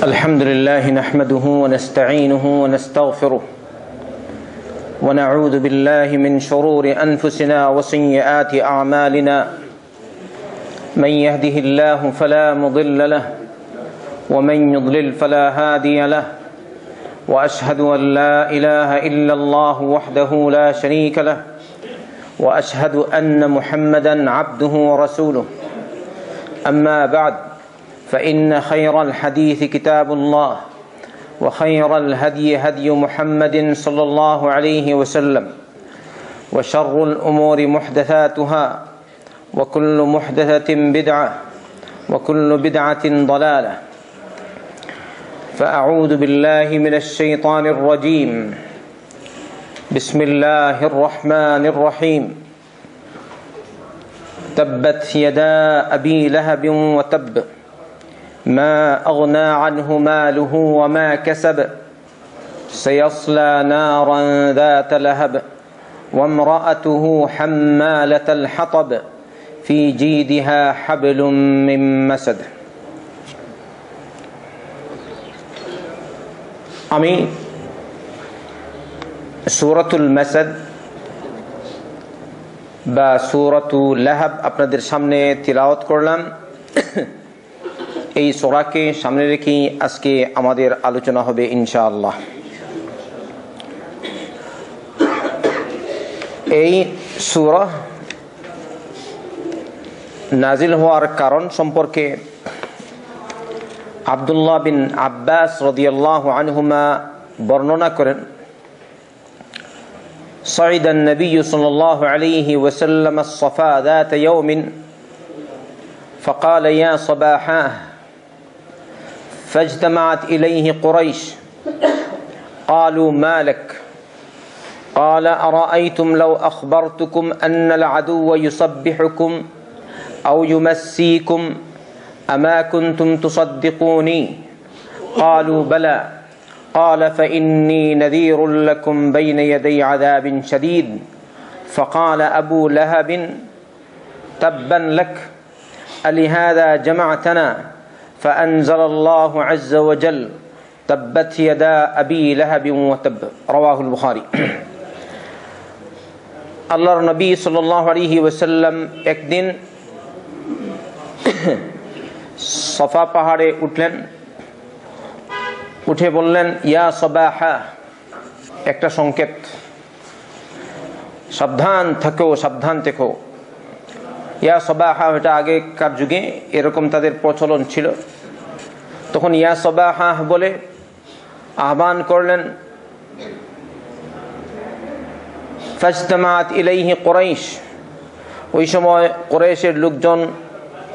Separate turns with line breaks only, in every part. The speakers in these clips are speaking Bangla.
الحمد لله نحمده ونستعينه ونستغفره ونعوذ بالله من شرور أنفسنا وسيئات أعمالنا من يهده الله فلا مضل له ومن يضلل فلا هادي له وأشهد أن لا إله إلا الله وحده لا شريك له وأشهد أن محمدا عبده ورسوله أما بعد فإن خير الحديث كتاب الله وخير الهدي هدي محمد صلى الله عليه وسلم وشر الأمور محدثاتها وكل محدثة بدعة وكل بدعة ضلالة فأعوذ بالله من الشيطان الرجيم بسم الله الرحمن الرحيم تبت يدا أبي لهب وتب ما أغنى عنه ماله وما كسب سيصلى نارا ذات لهب وامرأته حمالة الحطب في جيدها حبل من مسد আমি সূরাতুল মাসাদ বা সূরাতুল লাহাব আপনাদের সামনে তিলাওয়াত করলাম। এই সূরাকে সামনে রেখে আজকে আমাদের আলোচনা হবে ইনশাআল্লাহ। এই সূরা নাজিল হওয়ার কারণ সম্পর্কে আব্দুল্লাহ বিন আব্বাস রাদিয়াল্লাহু আনহুমা বর্ণনা করেন, صعد النبي صلى الله عليه وسلم الصفا ذات يوم فقال يا صباحاه فاجتمعت إليه قريش قالوا ما لك قال أرأيتم لو أخبرتكم أن العدو يصبحكم أو يمسيكم أما كنتم تصدقوني قالوا بلى قال فإني نذير لكم بين يدي عذاب شديد فقال أبو لهب تبا لك ألهذا جمعتنا فأنزل الله عز وجل تبت يدا أبي لهب وتب رواه البخاري। আল্লাহর নবী সাল্লাল্লাহু আলাইহি ওয়াসাল্লাম একদিন সফা পাহাড়ে উঠলেন, উঠে বললেন ইয়া সবাহা, একটা সংকেত, সাবধান থাকো সাবধান থেকো। ইয়া সবাহা, এটা আগেকার যুগে এরকম তাদের প্রচলন ছিল। তখন ইয়া সবাহা বলে আহ্বান করলেন। ফাজতামাত ইলাইহি কুরাইশ, ওই সময় কুরাইশের লোকজন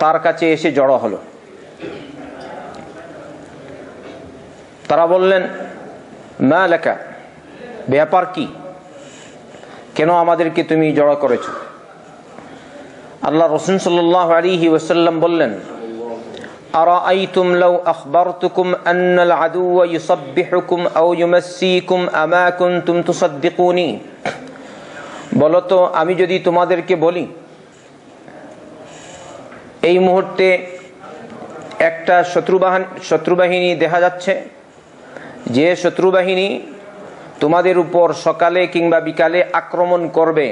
তার কাছে এসে জড়ো হলো। তারা বললেন মা লাকা, ব্যাপার কি, কেন আমাদেরকে তুমি জড়ো করেছো? আল্লাহ রাসূল সাল্লাল্লাহু আলাইহি ওয়াসাল্লাম বললেন আরাআইতুম লাউ আখবারতুকুম আন্নাল আদুওয়া ইউসাব্বিহুকুম আও ইউমাসসিকুম আমা কুনতুম তুসাদ্দিকুনি, বলো তো আমি যদি তোমাদেরকে বলি এই মুহূর্তে একটা শত্রুবাহিনী দেখা যাচ্ছে, যে শত্রুবাহিনী তোমাদের উপর সকালে কিংবা বিকালে আক্রমণ করবে,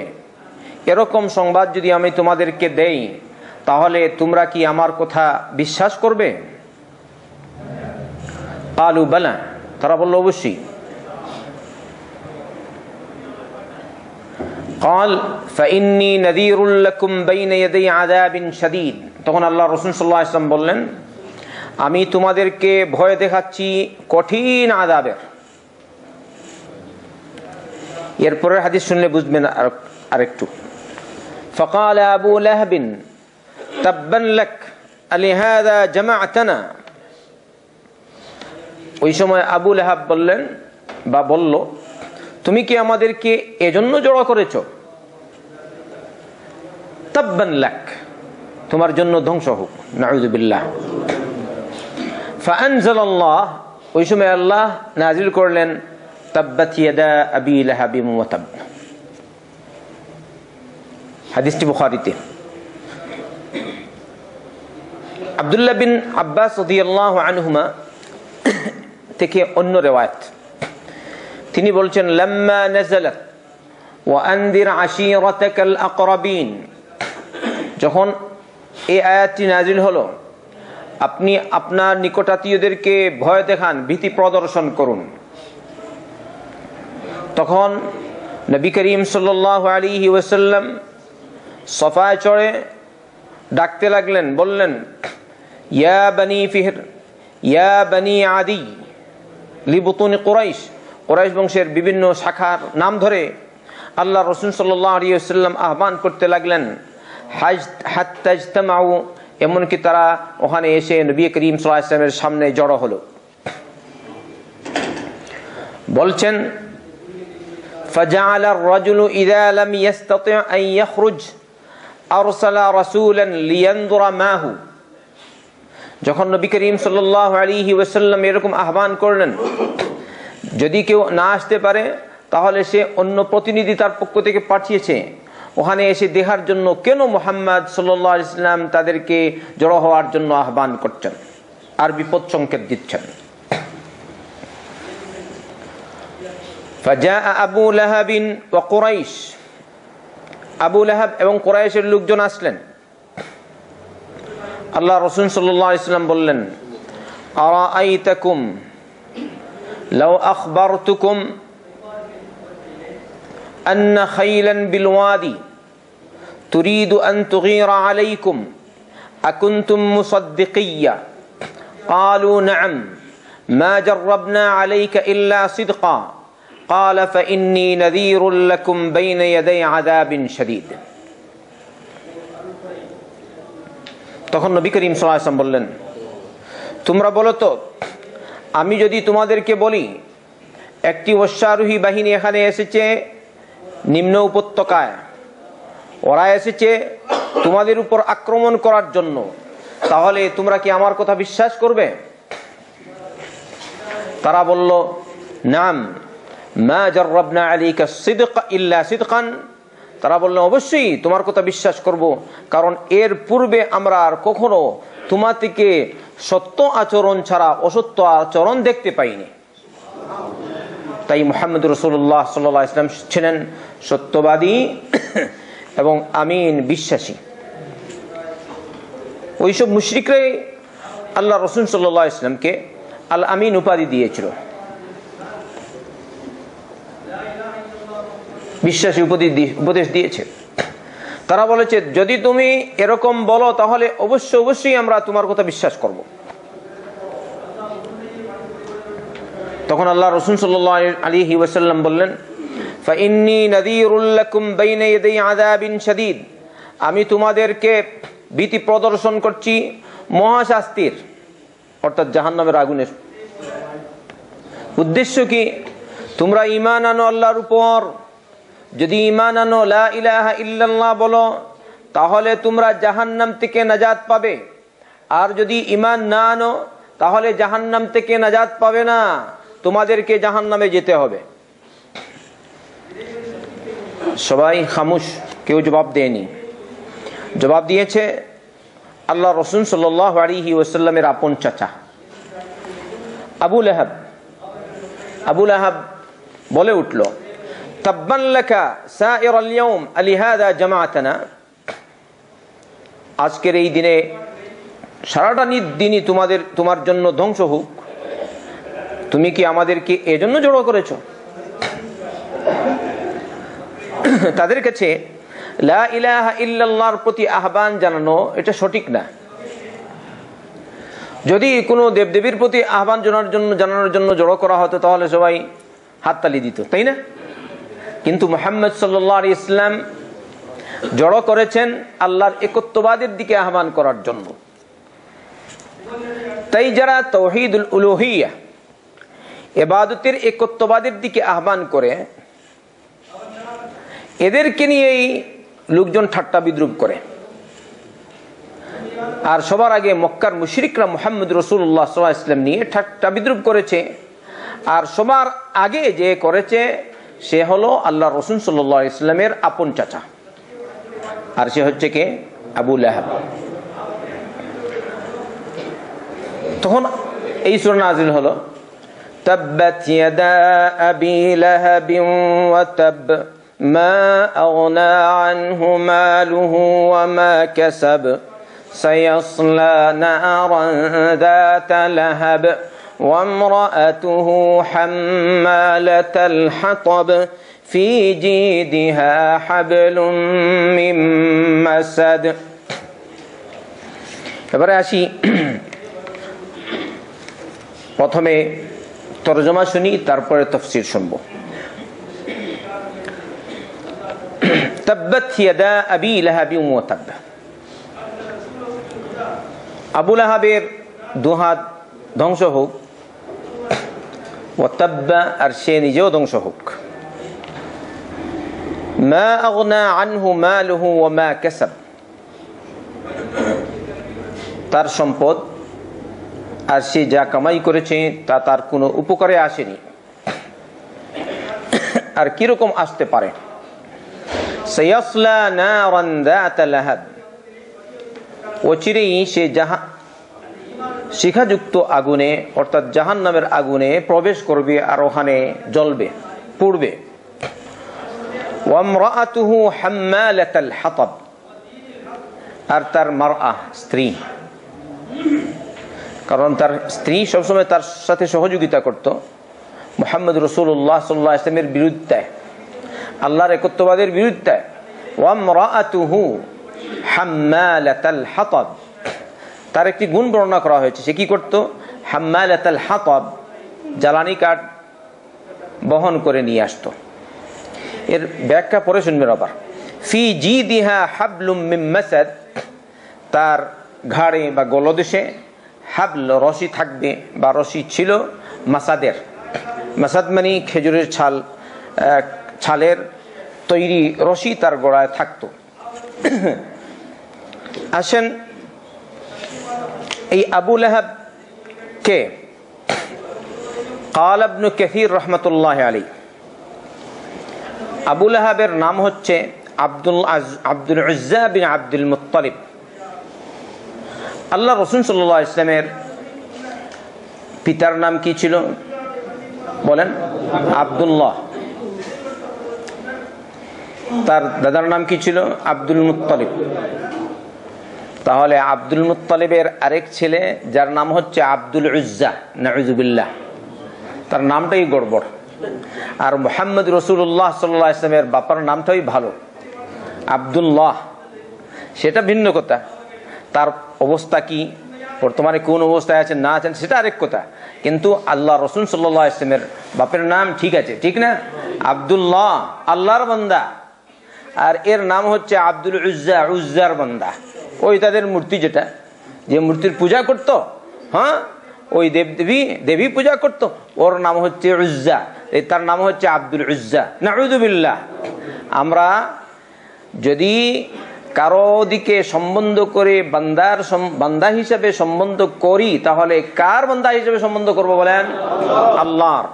এরকম সংবাদ যদি আমি তোমাদেরকে দেই তাহলে তোমরা কি আমার কথা বিশ্বাস করবে? কালু বালা, তারা বলল অবশ্যই। قال فإني نذير لكم بين يدي عذاب شديد, তখন আল্লাহ রাসূল সাল্লাল্লাহু আলাইহি ওয়াসাল্লাম বললেন আমি তোমাদেরকে ভয় দেখাচ্ছি কঠিন আযাবের। এরপরের হাদিস শুনলে বুঝবেন আরেকটু। فقال أبو لهب تبا لك ألهذا جمعتنا, ওই সময় আবু লাহাব বললেন বা বলল তুমি কি আমাদেরকে এজন্য জড়ো করেছো? তাব্বান লাক, তোমার জন্য ধ্বংস হোক, নাউযুবিল্লাহ। ফাআনজালাল্লাহ, ওই সময় আল্লাহ নাজিল করলেন তাব্বাত ইয়াদা আবি লাহাব ওয়া তাব। হাদিসটি বুখারীতে। আব্দুল্লাহ বিন আব্বাস রাদিয়াল্লাহু আনহুমা থেকে অন্য রেওয়ায়াত, তিনি বলছেন লাম্মা নাযালাত ওয়া আনদির আশীরাতাকাল আকরাবিন, যখন এই আয়াতটি নাজিল হলো, আপনি আপনার নিকটাত্মীয়দেরকে ভয় দেখান, ভীতি প্রদর্শন করুন, তখন নবী করিম সাল্লাল্লাহু আলাইহি ওয়াসাল্লাম সফায় চড়ে ডাকতে লাগলেন, বললেন ইয়া বনি ফিহর ইয়া বনি আদি লিবুতুন কুরাইশ, কুরাইশ বংশের বিভিন্ন শাখার নাম ধরে আল্লাহ রাসূল সাল্লাল্লাহু আলাইহি ওয়াসাল্লাম আহ্বান করতে লাগলেন। হাত্তা ইজতামাউ, এমনকি তারা ওখানে এসে নবী করিম সাল্লাল্লাহু আলাইহি ওয়াসাল্লামের সামনে জড়ো হলো। বলছেন ফাজাআলা আর-রাজুলু ইযা লাম ইস্তাতি' আন ইয়াখরুজ আরসালা রাসূলান লিয়ানযুরা মাহু, যখন নবী করিম সাল্লাল্লাহু আলাইহি ওয়াসাল্লাম এরকম আহ্বান করলেন, যদি কেউ না আসতে পারে তাহলে সে অন্য প্রতিনিধি তার পক্ষ থেকে পাঠিয়েছে ওখানে এসে দেখার জন্য কেন মুহাম্মদ সাল্লাল্লাহু আলাইহি ওয়াসাল্লাম তাদেরকে জড়ো হওয়ার জন্য আহ্বান করছেন আর বিপদ সংকেত দিচ্ছেন। ফাজাআ আবু লাহাবিন ওয়া কুরাইশ, আবু লাহাব এবং কুরাইশের লোকজন আসলেন। আল্লাহ রাসূল সাল্লাল্লাহু আলাইহি ওয়াসাল্লাম বললেন আরাআইতাকুম লাউ আখবারতুকুম أن خيلا بالوادي تريد أن تغير عليكم أكنتم مصدقيا قالوا نعم ما جربنا عليك إلا صدقا قال فإني نذير لكم بين يدي عذاب شديد। তখন নবী করিম সাল্লাল্লাহু আলাইহি ওয়াসাল্লাম বললেন, তোমরা বলো তো, আমি যদি তোমাদেরকে বলি একটি অশ্বারোহী বাহিনী এখানে এসেছে নিম্ন উপত্যকায়, ওরা এসেছে তোমাদের উপর আক্রমণ করার জন্য, তাহলে তোমরা কি আমার কথা বিশ্বাস করবে? তারা বলল নাম মা জাররাবনা আলাইকা সিদক ইল্লা সিদকান, তারা বলল অবশ্যই তোমার কথা বিশ্বাস করব, কারণ এর পূর্বে আমরা আর কখনো তোমার থেকে সত্য আচরণ ছাড়া অসত্য আচরণ দেখতে পাইনি। তাই মুহাম্মদ রাসূলুল্লাহ সাল্লাল্লাহু আলাইহি ওয়াসাল্লাম ছিলেন সত্যবাদী এবং আমিন বিশ্বাসী। ওইসব মুশরিকরাই আল্লাহ রাসূল সাল্লাল্লাহু আলাইহি ওয়াসাল্লামকে আল আমিন উপাধি দিয়েছিল, বিশ্বাসী উপদেশ দিয়েছে। তারা বলেছে যদি তুমি এরকম বলো তাহলে অবশ্যই আমরা তোমার কথা বিশ্বাস করব। তখন আল্লাহ রাসূল সাল্লাল্লাহু আলাইহি ওয়াসাল্লাম বললেন ফাইন্নী নাযীরুল লাকুম বাইনা ইয়াদাই আযাবিন শাদীদ, আমি তোমাদেরকে ভীতি প্রদর্শন করছি মহাশাস্তির, অর্থাৎ জাহান্নামের আগুনের। উদ্দেশ্য কি? তোমরা ঈমান আনো আল্লাহর উপর, যদি ঈমান আনো লা ইলাহা ইল্লাল্লাহ বলো তাহলে তোমরা জাহান্নাম থেকে নাজাত পাবে, আর যদি ঈমান না আনো তাহলে জাহান্নাম থেকে নাজাত পাবে না, তোমাদেরকে জাহান্নামে যেতে হবে। সবাই খামোশ, কেউ জবাব দেয়নি। জবাব দিয়েছে আল্লাহ রাসূল সাল্লাল্লাহু আলাইহি ওয়াসাল্লামের আপন চাচা আবু লাহাব। আবু লাহাব বলে উঠল তাব্বান লাকা সাইরাল ইয়াউম আলিহাযা জামাআতানা, আজকের এই দিনে সারাটা দিনই তোমার জন্য ধ্বংস হোক, তুমি কি আমাদেরকে এজন্য জড়ো করেছো? তাদের কাছে লা ইলাহা ইল্লাল্লাহর প্রতি আহ্বান জানানো এটা সঠিক না। যদি কোনো দেবদেবীর প্রতি আহ্বান জানানোর জন্য জড়ো করা হতো তাহলে সবাই হাততালি দিত, তাই না? কিন্তু মুহাম্মদ সাল্লাল্লাহু আলাইহি ওয়াসাল্লাম জড়ো করেছেন আল্লাহর একত্ববাদের দিকে আহ্বান করার জন্য। তাই যারা তাওহীদুল উলুহিয়্যাহ, ইবাদতের একত্ববাদের দিকে আহ্বান করে, এদেরকে নিয়েই লোকজন ঠাট্টা বিদ্রুপ করে। আর সবার আগে মক্কার মুশরিকরা মুহাম্মদ রাসূলুল্লাহ সাল্লাল্লাহু আলাইহি ওয়াসাল্লাম নিয়ে ঠাট্টা বিদ্রুপ করেছে। আর সবার আগে যে করেছে সে হলো আল্লাহ রাসূল সাল্লাল্লাহু আলাইহি ওয়াসাল্লামের আপন চাচা, আর সে হচ্ছে কে? আবু লাহাব। তখন এই সূরা নাযিল হলো تبت يدا أبي لهب وتب ما أغنى عنه ماله وما كسب سيصلى نارا ذات لهب وامرأته حمالة الحطب في جيدها حبل من مسد। এবারে আসি, প্রথমে তরজমা শুনি, তারপরে তাফসীর শুনব। তাব্বাত ইয়াদা আবি লাহাবি ওয়া তাব। আবু লাহাবের দুহাত ধ্বংস হোক, ওয়া তাব্বা, আর সে নিজেও ধ্বংস হোক। মা আগনা আনহু মালুহু ওয়া মা কাসাব, তার সম্পদ আর সে যা কামাই করেছে তা তার কোনো উপকারে আসেনি, আর কিরকম আসতে পারে। সায়াসলা নারান যাতা লাহাব, অচিরেই সে শিখাযুক্ত আগুনে অর্থাৎ জাহান্নামের আগুনে প্রবেশ করবে, আর ওখানে জ্বলবে, পুড়বে। ওয়ামরাআতুহু হাম্মালাতাল হাতাব, আর তার মারআ, স্ত্রী, কারণ তার স্ত্রী সবসময় তার সাথে সহযোগিতা করত মুহাম্মদ রাসূলুল্লাহ সাল্লাল্লাহু আলাইহি ওয়াসাল্লামের বিরুদ্ধে, আল্লাহর একত্ববাদের বিরুদ্ধে। ওয়ামরাআতুহু হাম্মালাতাল হাতাব, তার একটি গুণ বর্ণনা করা হয়েছে, সে কি করত? হাম্মালাতাল হাতাব, জ্বালানি কাঠ বহন করে নিয়ে আসতো। এর ব্যাখ্যা পরে শুনবেন আবার। ফি জিদিহা হাবলুম মিন মাসাদ, তার ঘাড়ে বা গলদেশে হাবল, রশি থাকবে বা রশি ছিল মাসাদের। মাসাদ মানে খেজুরের ছালের তৈরি রশি তার গলায় থাকতো। আসেন, এই আবু লাহাব কে? قال ابن كثير رحمة الله عليه, আবু লাহাবের নাম হচ্ছে আব্দুল উজ্জা বিন আব্দুল মুত্তালিব। আল্লাহ রাসূল সাল্লাল্লাহু আলাইহি ওয়াসাল্লামের পিতার নাম কি ছিল বলেন? আব্দুল্লাহ। তার দাদার নাম কি ছিল? Abdul Muttalib. তাহলে আব্দুল মুত্তালিবের আরেক ছেলে যার নাম হচ্ছে আব্দুল উজ্জা, নাউযুবিল্লাহ, তার নামটাই গড়বড়। আর মুহাম্মদ রাসূলুল্লাহ সাল্লাল্লাহু আলাইহি ওয়াসাল্লামের বাবার নামটাই ভালো, আব্দুল্লাহ, সেটা ভিন্ন কথা। তার অবস্থা কি, বর্তমানে কোন অবস্থায় আছেন না আছেন সেটা আরেক কথা, কিন্তু আল্লাহ রাসূল সাল্লাল্লাহু আলাইহি ওয়াসাল্লামের বাপের নাম ঠিক আছে, ঠিক না? আব্দুল্লাহ, আল্লাহর বান্দা। আর এর নাম হচ্ছে আব্দুল উজ্জা, উজ্জার বান্দা। ওই তাদের মূর্তি, যেটা যে মূর্তির পূজা করত, হ্যাঁ, ওই দেবী পূজা করত, ওর নাম হচ্ছে উজ্জা, তার নাম হচ্ছে আব্দুল উজ্জা, নাউযুবিল্লাহ। আমরা যদি কারো দিকে সম্বন্ধ করে বান্দা হিসাবে সম্বন্ধ করি, তাহলে কার বান্দা হিসাবে সম্বন্ধ করব বলেন? আল্লাহর।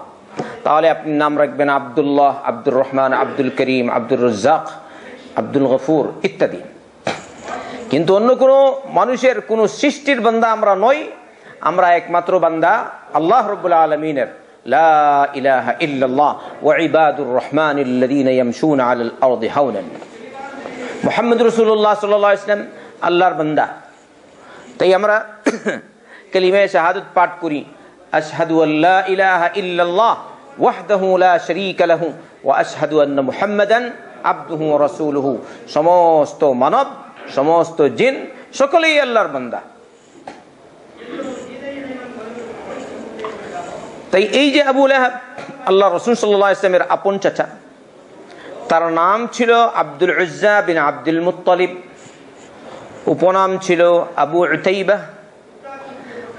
তাহলে আপনি নাম রাখবেন আব্দুল্লাহ, আব্দুর রহমান, আব্দুল করিম, আব্দুর রাজ্জাক, আব্দুল গফুর ইত্যাদি। কিন্তু অন্য কোনো মানুষের কোনো সৃষ্টির বান্দা আমরা নই, আমরা একমাত্র বান্দা আল্লাহ রাব্বুল আলামিনের। লা ইলাহা ইল্লাল্লাহ ওয়া ইবাদুর রহমানিল্লাযীনা ইয়ামশুনা আলাল আরদি হাওনান। মুহাম্মদ রাসূলুল্লাহ সাল্লাল্লাহু আলাইহি ওয়াসাল্লাম আল্লাহর বান্দা। তাই আমরা কালিমা শাহাদাত পাঠ করি, আশহাদু আল্লা ইলাহা ইল্লাল্লাহ ওয়াহদাহু লা শারীকা লাহু ওয়া আশহাদু আন্না মুহাম্মাদান আবদুহু ওয়া রাসূলুহু। সমস্ত মানব, সমস্ত জিন সকলেই আল্লাহর বান্দা। তাই এই যে আবু লাহাব, আল্লাহ রাসূল সাল্লাল্লাহু আলাইহি ওয়াসাল্লামের আপন চাচা, তার নাম ছিল আব্দুল উজ্জা বিন আব্দুল মুত্তালিব, উপনাম ছিল আবু উতাইবা।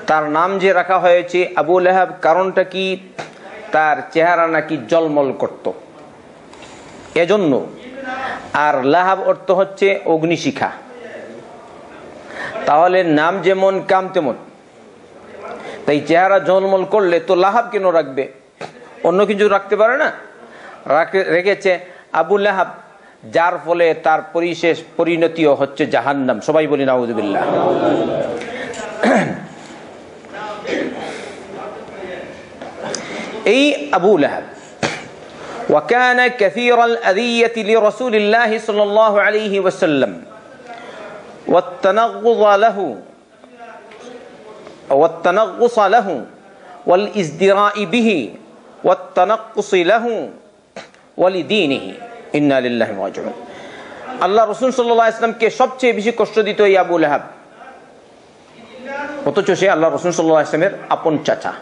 তার নাম যে রাখা হয়েছে আবু লাহাব, কারণটা কি? তার চেহারা নাকি জলমল করত, এজন্য। আর লাহাব অর্থ হচ্ছে অগ্নিশিখা। তাহলে নাম যেমন কাম তেমন। তাই চেহারা জলমল করলে তো লাহাব কেন রাখবে? অন্য কিছু রাখতে পারে না, রেখেছে আবু লাহাব, যার ফলে তার পরিণতিও হচ্ছে জাহান্নাম। সবাই বলি নাউযুবিল্লাহ। এই আবু লাহাব وكان كثير الأذية لرسول الله صلى الله عليه وسلم والتنغص له والازدراء به والتنقص له ولدينه إنا لله راجعون আল্লাহ রাসূল সাল্লাল্লাহু আলাইহি ওয়াসাল্লামকে সবচেয়ে বেশি কষ্ট দিত এই আবু লাহাব, অথচ সে আল্লাহ রাসূল সাল্লাল্লাহু আলাইহি ওয়াসাল্লামের আপন চাচা।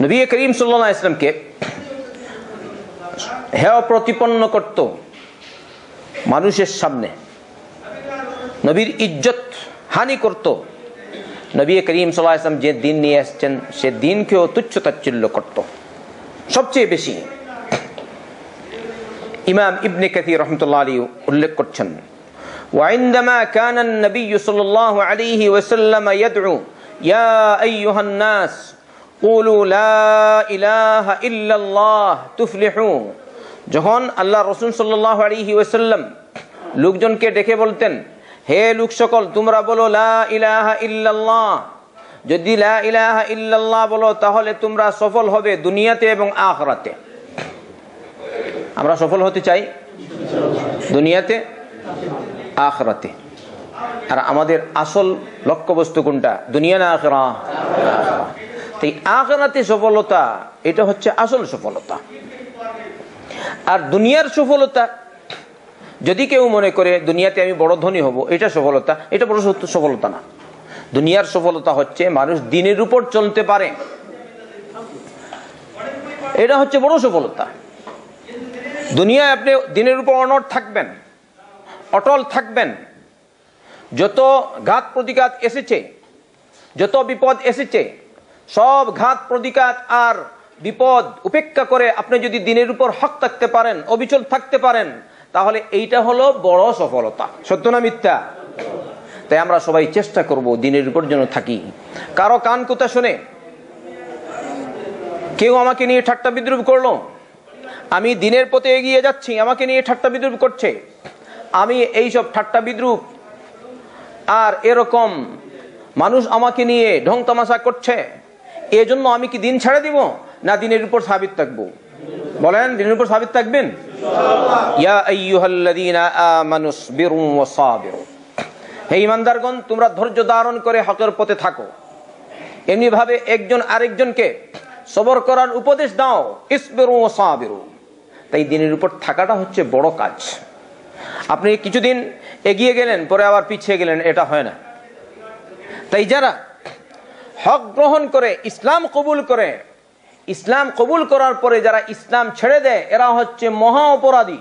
নবী করিম সাল্লাল্লাহু আলাইহি ওয়াসাল্লামকে হেয় প্রতিপন্ন করত মানুষের সামনে, নবীর ইজ্জত হানি করত। নবী করিম সাল্লাল্লাহু আলাইহি ওয়াসাল্লাম যে দিন নিয়ে আসছেন সে দিনকেও তুচ্ছ তাচ্ছিল্য করত সবচেয়ে বেশি। ইমাম ইবনে কাসীর রাহমাতুল্লাহ আলাইহি উল্লেখ করছেন, وعندما كان النبي صلى الله عليه وسلم يدعو يا أيها الناس قولوا لا إله إلا الله تفلحوا, যখন আল্লাহ রাসূল সাল্লাল্লাহু আলাইহি ওয়াসাল্লাম লোকজনকে ডেকে বলতেন, হে লোক সকল তোমরা বলো লা ইলাহা ইল্লাল্লাহ, যদি লা ইলাহা ইল্লাল্লাহ বলো তাহলে তোমরা সফল হবে দুনিয়াতে এবং আখিরাতে। আমরা সফল হতে চাই দুনিয়াতে আখিরাতে, আর আমাদের আসল লক্ষ্যবস্তু কোনটা, দুনিয়া না আখিরাত? তাই আখিরাতে সফলতা এটা হচ্ছে আসল সফলতা। আর দুনিয়ার সফলতা যদি কেউ মনে করে দুনিয়াতে আমি বড় ধনী হব এটা সফলতা, এটা বড় সফলতা না। দুনিয়ার সফলতা হচ্ছে মানুষ দিনের উপর চলতে পারে, এটা হচ্ছে বড় সফলতা। দুনিয়ায় আপনি দিনের উপর অনড় থাকবেন, অটল থাকবেন, যত ঘাত প্রতিঘাত এসেছে, যত বিপদ এসেছে, সব ঘাত প্রতিঘাত আর বিপদ উপেক্ষা করে আপনি যদি দিনের উপর হক থাকতে পারেন, অবিচল থাকতে পারেন, তাহলে এইটা হলো বড় সফলতা। সত্য না মিথ্যা? তাই আমরা সবাই চেষ্টা করব দিনের উপর যেন থাকি। কারো কান কথা শুনে কেউ আমাকে নিয়ে ঠাট্টা বিদ্রুপ করলো, আমি দিনের পথে এগিয়ে যাচ্ছি, আমাকে নিয়ে ঠাট্টা বিদ্রুপ করছে, আমি এইসব ঠাট্টা বিদ্রুপ আর এরকম মানুষ আমাকে নিয়ে ঢং তামাশা করছে, এজন্য আমি কি দিন ছেড়ে দিব না দিনের উপর সাবিত থাকবো? বলেন, দিনের উপর সাবিত থাকবেন? ইয়া আইয়ুহাল্লাযীনা আমানুসবিরু ওয়াসাবিরু, হে ঈমানদারগণ তোমরা ধৈর্য ধারণ করে হকের পথে থাকো। এমনি ভাবে একজন আরেকজনকে সবর করার উপদেশ দাও, ইসবিরু ওয়াসাবিরু। তাই দিনের উপর থাকাটা হচ্ছে বড় কাজ। আপনি কিছুদিন এগিয়ে গেলেন পরে আবার পিছিয়ে গেলেন, এটা হয় না। তাই যারা হক গ্রহণ করে ইসলাম কবুল করে, ইসলাম কবুল করার পরে যারা ইসলাম ছেড়ে দেয় এরা হচ্ছে মহা অপরাধী।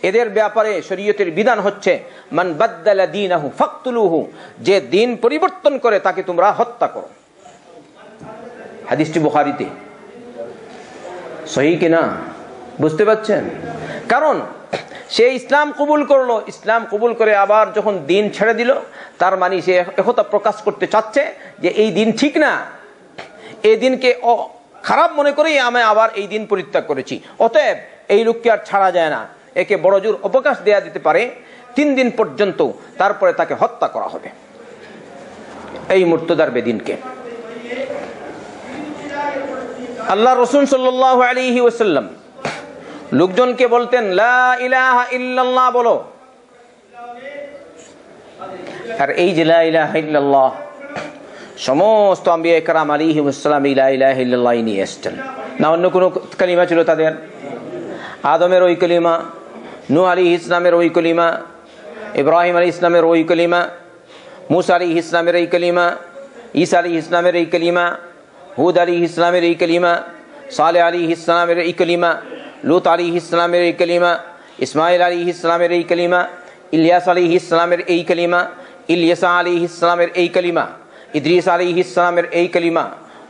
এদের ব্যাপারে শরীয়তের বিধান হচ্ছে মান বাদদালা দীনাহু ফাকতুলুহু, যে দিন পরিবর্তন করে তাকে তোমরা হত্যা করো। হাদিসটি বুখারীতে, সহিহ কিনা বুঝতে পারছেন? কারণ সে ইসলাম কবুল করলো, ইসলাম কবুল করে আবার যখন দিন ছেড়ে দিল, তার মানে সে একথা প্রকাশ করতে চাচ্ছে যে এই দিন ঠিক না, এই দিনকে খারাপ মনে করেই আমি আবার এই দিন পরিত্যাগ করেছি, অতএব এই লোককে আর ছাড়া যায় না, একে বড় জোর অবকাশ দেয়া দিতে পারে 3 দিন পর্যন্ত, তারপরে তাকে হত্যা করা হবে, এই মুর্তদার বেদিনকে। আল্লাহ রাসূল সাল্লাল্লাহু আলাইহি ওয়াসাল্লাম লোকজনকে বলতেন লা ইলাহা ইল্লাল্লাহ বলো। আর এই যে লা ইলাহা ইল্লাল্লাহ সমস্ত আম্বিয়া কেরাম আলাইহিমুস সালাম লা ইলাহা ইল্লাল্লাহ নিয়ে এসেছেন, না অন্য কোনো কালিমা ছিল তাদের? আদমের ওই কালিমা, নূহ আলাইহিস সালামের ওই কালিমা, ইব্রাহিম আলাইহিস সালামের ওই কালিমা, মুসা আলাইহিস সালামের এই কালিমা, ঈসা আলাইহিস সালামের এই কালিমা, হুদ আলাইহিস সালামের এই কালিমা, সালেহ আলাইহিস সালামের এই কালিমা, লূত আলাইহিস সালামের এই কালিমা, ইসমাঈল আলাইহিস সালামের এই কালিমা, ইলিয়াস আলাইহিস সালামের এই কালিমা, ইলিয়াসা আলাইহিস সালামের এই কালিমা, ইদ্রিস আলাইহিস সালামের এই কালিমা।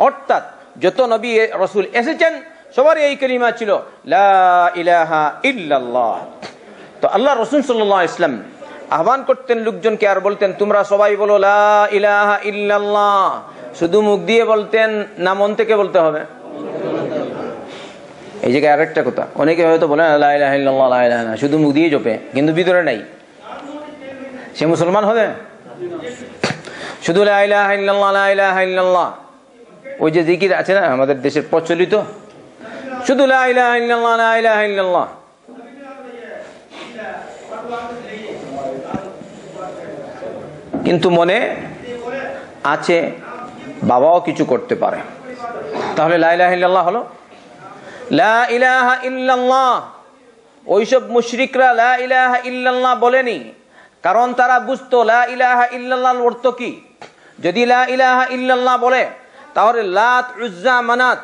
অর্থাৎ যত নবী রাসূল এসেছেন সবার এই কালিমা ছিল লা ইলাহা ইল্লাল্লাহ। তো আল্লাহ রাসূল সাল্লাল্লাহু আলাইহি ওয়াসাল্লাম আহ্বান করতেন লোকজনকে আর বলতেন তোমরা সবাই বলো লা ইলাহা ইল্লাল্লাহ। শুধু মুখ দিয়ে বলতেন না, মন থেকে বলতে হবে? এই জায়গায় আরেকটা কথা, অনেকে হয়তো বলে লা ইলাহা ইল্লাল্লাহ, লা ইলাহা ইল্লাল্লাহ, শুধু মুখ দিয়ে জপে কিন্তু ভিতরে নাই, সে মুসলমান হবে? শুধু লা ইলাহা ইল্লাল্লাহ লা ইলাহা ইল্লাল্লাহ, ওই যে জিকির আছে না আমাদের দেশের প্রচলিত, শুধু লা ইলাহা ইল্লাল্লাহ লা ইলাহা ইল্লাল্লাহ। কিন্তু মনে আছে বাবাও কিছু করতে পারে, তাহলে লা ইলাহা ইল্লাল্লাহ হলো? লা ইলাহা ইল্লাল্লাহ ওইসব মুশরিকরা লা ইলাহা ইল্লাল্লাহ বলেনি, কারণ তারা বুঝতো লা ইলাহা ইল্লাল্লাহর অর্থ কি। যদি লা ইলাহা ইল্লাল্লাহ বলে তাহলে লাত, উজ্জা, মানাত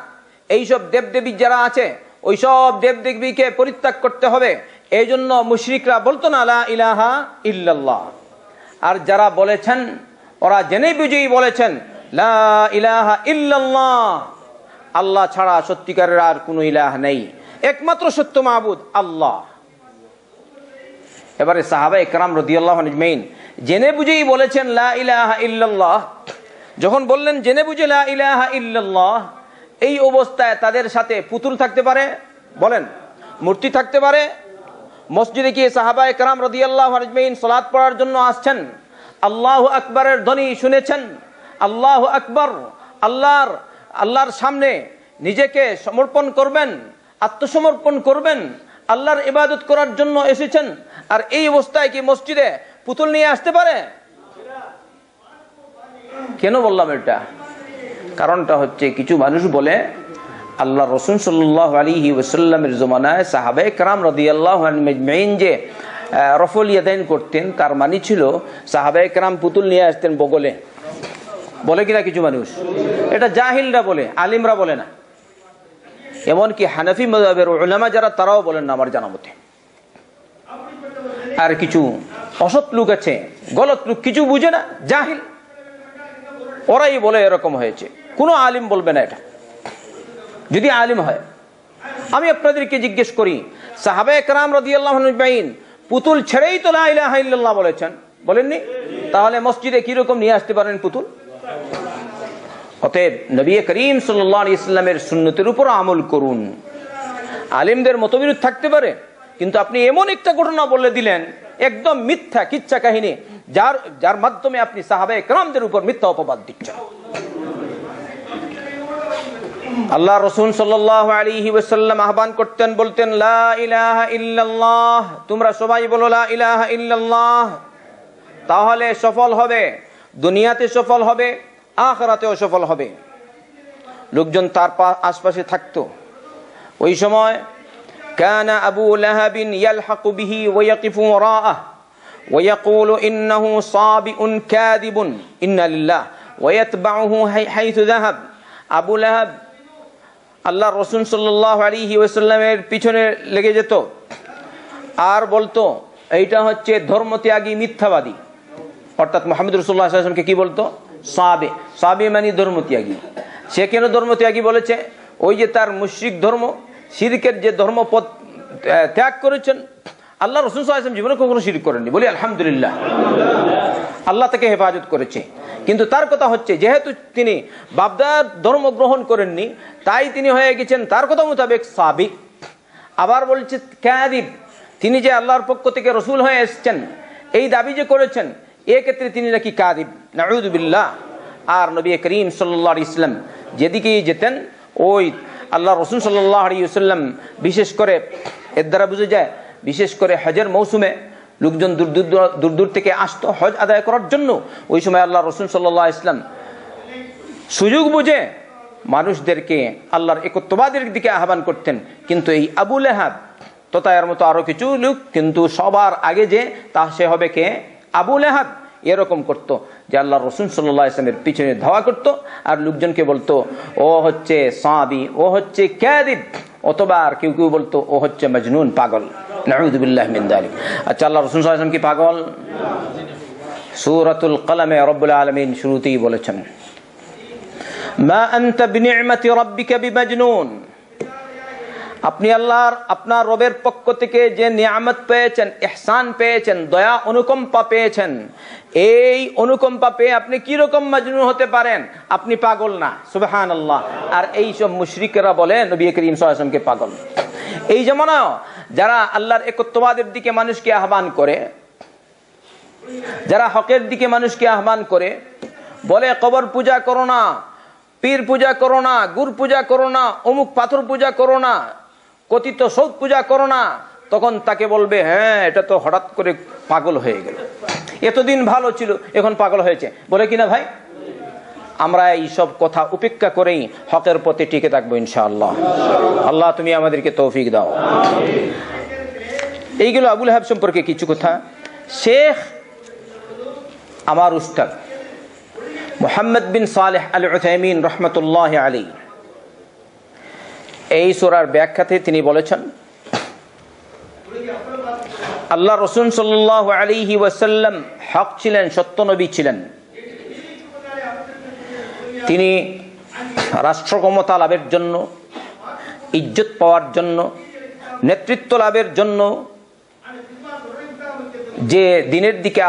এইসব দেবদেবী যারা আছে ওইসব দেবদেবীকে পরিত্যাগ করতে হবে। এই জন্য মুশরিকরা বলতো না লা ইলাহা ইল্লাল্লাহ। আর যারা বলেছেন ওরা জেনে বুঝেই বলেছেন লা ইলাহা ইল্লাল্লাহ, আল্লাহ ছাড়া সত্যিকারের আর কোনো ইলাহ নেই, একমাত্র সত্য মাবুদ আল্লাহ। এবারে সাহাবায়ে কেরাম রাদিয়াল্লাহু আজমাইন জেনে বুঝেই বলেছেন লা ইলাহা ইল্লাল্লাহ। যখন বললেন জেনে বুঝে লা ইলাহা ইল্লাল্লাহ, এই অবস্থায় তাদের সাথে পুতুল থাকতে পারে? বলেন, মূর্তি থাকতে পারে? মসজিদে গিয়ে সাহাবায়ে কেরাম রাদিয়াল্লাহু আজমাইন সালাত পড়ার জন্য আসছেন, আল্লাহু আকবারের ধ্বনি শুনেছেন, আল্লাহু আকবার, আল্লাহর সামনে নিজেকে সমর্পণ করবেন, আত্মসমর্পণ করবেন, আল্লাহর ইবাদত করার জন্য এসেছেন। আর এই অবস্থায় কি মসজিদে পুতুল নিয়ে আসতে পারে? কেন বললাম এটা? কারণটা হচ্ছে কিছু মানুষ বলে আল্লাহ রাসূল সাল্লাল্লাহু আলাইহি ওয়াসাল্লামের জমানায় সাহাবায়ে কেরাম রাদিয়াল্লাহু আনহুম আজমাইন যে রফুল ইয়াদাইন করতেন, তার মানে ছিল সাহাবায়ে কেরাম পুতুল নিয়ে আসতেন বগলে। বলে কিনা কিছু মানুষ? এটা জাহিলরা বলে, আলিমরা বলে না। এমনকি হানাফি মাযহাবের উলামা যারা তারাও বলেন না আমার জানা মতে। আর কিছু অসৎ লোক আছে, গলত লোক, কিছু বুঝে না, জাহিল, ওরাই বলে এরকম হয়েছে। কোনো আলিম বলবে না এটা। যদি আলিম হয়, আমি আপনাদেরকে জিজ্ঞেস করি, সাহাবায়ে কেরাম রাদিয়াল্লাহু আনহুম পুতুল ছেড়েই তো লা ইলাহা ইল্লাল্লাহ বলেছেন, বলেননি? তাহলে মসজিদে কিরকম নিয়ে আসতে পারেন পুতুল? অতএব নবী করিম সাল্লাল্লাহু আলাইহি ওয়াসাল্লামের সুন্নতের উপর আমল করুন। আলিমদের মতবিরোধ থাকতে পারে, কিন্তু আপনি এমন একটা ঘটনা বলে দিলেন একদম মিথ্যা কিচ্ছা কাহিনী, যার মাধ্যমে আপনি সাহাবায়ে কেরামদের উপর মিথ্যা অপবাদ দিচ্ছেন। আল্লাহ রাসূল সাল্লাল্লাহু আলাইহি ওয়াসাল্লাম আহ্বান করতেন, বলতেন লা ইলাহা ইল্লাল্লাহ, তোমরা সবাই বলো লা ইলাহা ইল্লাল্লাহ, তাহলে সফল হবে, দুনিয়াতে সফল হবে, আখিরাতেও সফল হবে। লোকজন তার আশপাশে থাকতো। ওই সময় কানা আবু লাহাবিন ইয়ালহাকু বিহি ওয়া ইয়াকিফু ওয়ারাআহ ওয়া ইয়াকুলু ইন্নাহু সাবিউন কাযিবুন ইন্না লিল্লাহ ওয়া ইয়াতবাউহু হাইথু যাহাব। আবু লাহাব আল্লাহর রাসূল সাল্লাল্লাহু আলাইহি ওয়াসাল্লামের পিছনে লেগে যেত আর বলতো এইটা হচ্ছে ধর্মত্যাগী, মিথ্যাবাদী। অর্থাৎ মুহাম্মদ রাসূলুল্লাহ সাল্লাল্লাহু আলাইহি ওয়াসাল্লামকে কি বলতো? সাবে। সাবে মানে ধর্মত্যাগী। সে কেন ধর্মত্যাগী বলেছে? ওই যে তার মুশরিক ধর্ম, শিরকের যে ধর্মপথ ত্যাগ করেছেন। আল্লাহ রাসূল সাল্লাল্লাহু আলাইহি ওয়াসাল্লাম জীবনে কখনো শিরক করেননি, বলি আলহামদুলিল্লাহ। আল্লাহ তাকে হেফাজত করেছে। কিন্তু তার কথা হচ্ছে যেহেতু তিনি বাপদাদার ধর্ম গ্রহণ করেননি, তাই তিনি হয়ে গেছেন তার কথা মোতাবেক সাবি। আবার বলছে কাযিব, তিনি যে আল্লাহর পক্ষ থেকে রাসূল হয়ে এসেছেন এই দাবি যে করেছেন, এক্ষেত্রে তিনি নাকি কাযিব, নাউযু বিল্লাহ। আর নবী করিম সাল্লাল্লাহু আলাইহি ওয়াসাল্লাম যেদিকেই যেতেন, ওই আল্লাহ রাসূল সাল্লাল্লাহু আলাইহি ওয়াসাল্লাম বিশেষ করে, এর দ্বারা বোঝা যায় বিশেষ করে হজের মৌসুমে লোকজন দূর দূর থেকে আসতো হজ আদায় করার জন্য। ওই সময় আল্লাহ রাসূল সাল্লাল্লাহু আলাইহি ওয়াসাল্লাম সুযোগ বুঝে মানুষদেরকে আল্লাহর একত্ববাদের দিকে আহ্বান করতেন। কিন্তু এই আবু লাহাব তথা এর মতো আরো কিছু লোক, কিন্তু সবার আগে যে তা সে হবে কে? আবু লাহাব। এরকম করতো যে আল্লাহ রাসূল সাল্লাল্লাহু আলাইহি ওয়াসাল্লামের পিছনে ধাওয়া করতো আর লোকজনকে বলতো ও হচ্ছে সাবি, ও হচ্ছে কাযিব, অথবা আর কেউ কেউ বলতো ও হচ্ছে মজনুন, পাগল। নাউযু বিল্লাহি মিন যালিক। আচ্ছা, আল্লাহ রাসূল সাল্লাল্লাহু আলাইহি ওয়াসাল্লাম কি পাগল? সূরাতুল কলমে রব্বুল আলামিন শুরুতেই বলেছেন মা আনতা বিনি'মাতি রাব্বিকা বিমাজনুন। আপনি আপনার রবের পক্ষ থেকে যে নিয়ামত পেয়েছেন, ইহসান পেয়েছেন, দয়া অনুকম্পা পেয়েছেন, এই অনুকম্পা পেয়ে আপনি কি রকম মজনুন হতে পারেন? আপনি পাগল না। সুবহানাল্লাহ। আর এই সব মুশরিকরা বলে নবী করিম সাল্লাল্লাহু আলাইহি ওয়াসাল্লামকে পাগল। এই জামানা যারা আল্লাহর একত্ববাদের দিকে মানুষকে আহ্বান করে, যারা হকের দিকে মানুষকে আহ্বান করে, বলে কবর পূজা করো না, পীর পূজা করো না, গুর পূজা করো না, অমুক পাথর পূজা করো না, কথিত সৌদ পূজা করো না, তখন তাকে বলবে হ্যাঁ এটা তো হঠাৎ করে পাগল হয়ে গেল, এতদিন ভালো ছিল এখন পাগল হয়েছে, বলে কিনা ভাই? আমরা এই সব কথা উপেক্ষা করেই হকের পথে টিকে থাকবো ইনশাআল্লাহ। আল্লাহ তুমি আমাদেরকে তৌফিক দাও। এইগুলো আবুল আহাব সম্পর্কে কিছু কথা। শেখ আমার উস্তাদ মুহাম্মদ বিন সালেহ আল উথাইমিন রহমতুল্লাহ আলাইহি এই সূরার ব্যাখ্যাতে তিনি বলেছেন, আল্লাহ রাসূল সাল্লাল্লাহু আলাইহি ওয়াসাল্লাম হক ছিলেন, সত্য নবী ছিলেন। তিনি রাষ্ট্র ক্ষমতা লাভের জন্য, ইজ্জত পাওয়ার জন্য, নেতৃত্ব লাভের জন্য যে দিনের দিকে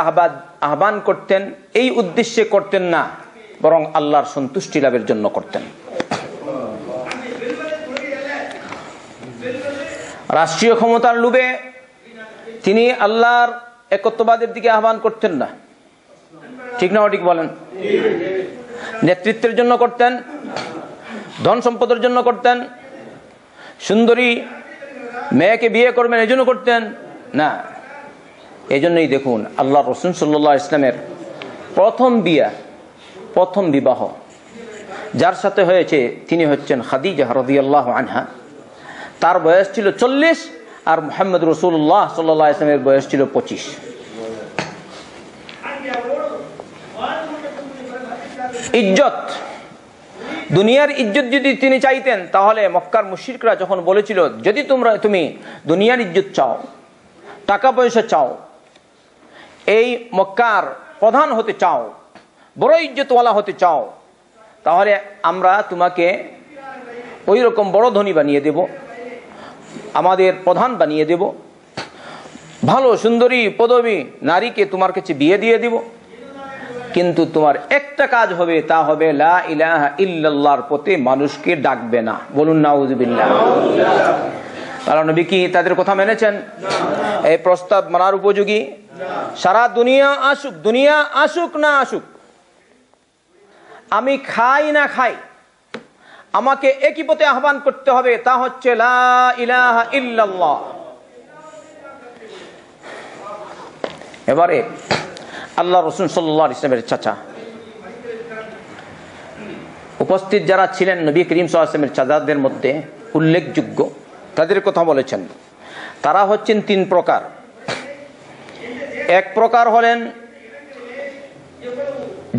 আহ্বান করতেন এই উদ্দেশ্যে করতেন না, বরং আল্লাহর সন্তুষ্টি লাভের জন্য করতেন। রাষ্ট্রীয় ক্ষমতার লোভে তিনি আল্লাহর একত্ববাদের দিকে আহ্বান করতেন না, ঠিক না ঠিক বলেন? নেতৃত্বের জন্য করতেন, ধন সম্পদের জন্য করতেন, সুন্দরী মেয়েকে বিয়ে করবেন এই জন্য করতেন না। এই জন্যই দেখুন আল্লাহ রাসূল সাল্লাল্লাহু আলাইহি ওয়াসাল্লামের প্রথম বিবাহ যার সাথে হয়েছে তিনি হচ্ছেন খাদিজা রাদিয়াল্লাহু আনহা। তার বয়স ছিল 40 আর মুহাম্মদ রাসূলুল্লাহ সাল্লাল্লাহু আলাইহি ওয়াসাল্লামের বয়স ছিল 25। ইজ্জত, দুনিয়ার ইজ্জত যদি তিনি চাইতেন তাহলে মক্কার মুশরিকরা যখন বলেছিল যদি তুমি দুনিয়ার ইজ্জত চাও, টাকা পয়সা চাও, এই মক্কার প্রধান হতে চাও, বড় ইজ্জতওয়ালা হতে চাও, তাহলে আমরা তোমাকে ওই রকম বড় ধনী বানিয়ে দেব, আমাদের প্রধান বানিয়ে দেব, ভালো সুন্দরী পদবী নারীকে তোমার কাছে বিয়ে দিয়ে দিব, কিন্তু তোমার একটা কাজ হবে, তা হবে লা ইলাহা ইল্লাল্লাহর পথে মানুষকে ডাকবে না। বলুন নাউযুবিল্লাহ। আল্লাহ নবী কি তাদের কথা মেনেছেন? এই প্রস্তাব মানার উপযোগী? সারা দুনিয়া আসুক না আসুক, আমি খাই না খাই, আমাকে একই পথে আহ্বান করতে হবে, তা হচ্ছে লা ইলাহা ইল্লাল্লাহ। এবারে আল্লাহ রাসূল সাল্লাল্লাহু আলাইহি ওয়াসাল্লামের চাচা, উপস্থিত যারা ছিলেন নবী করিম সাল্লাল্লাহু আলাইহি ওয়াসাল্লামের চাচাদের মধ্যে উল্লেখযোগ্য তাদের কথা বলেছেন। তারা হচ্ছেন 3 প্রকার। এক প্রকার হলেন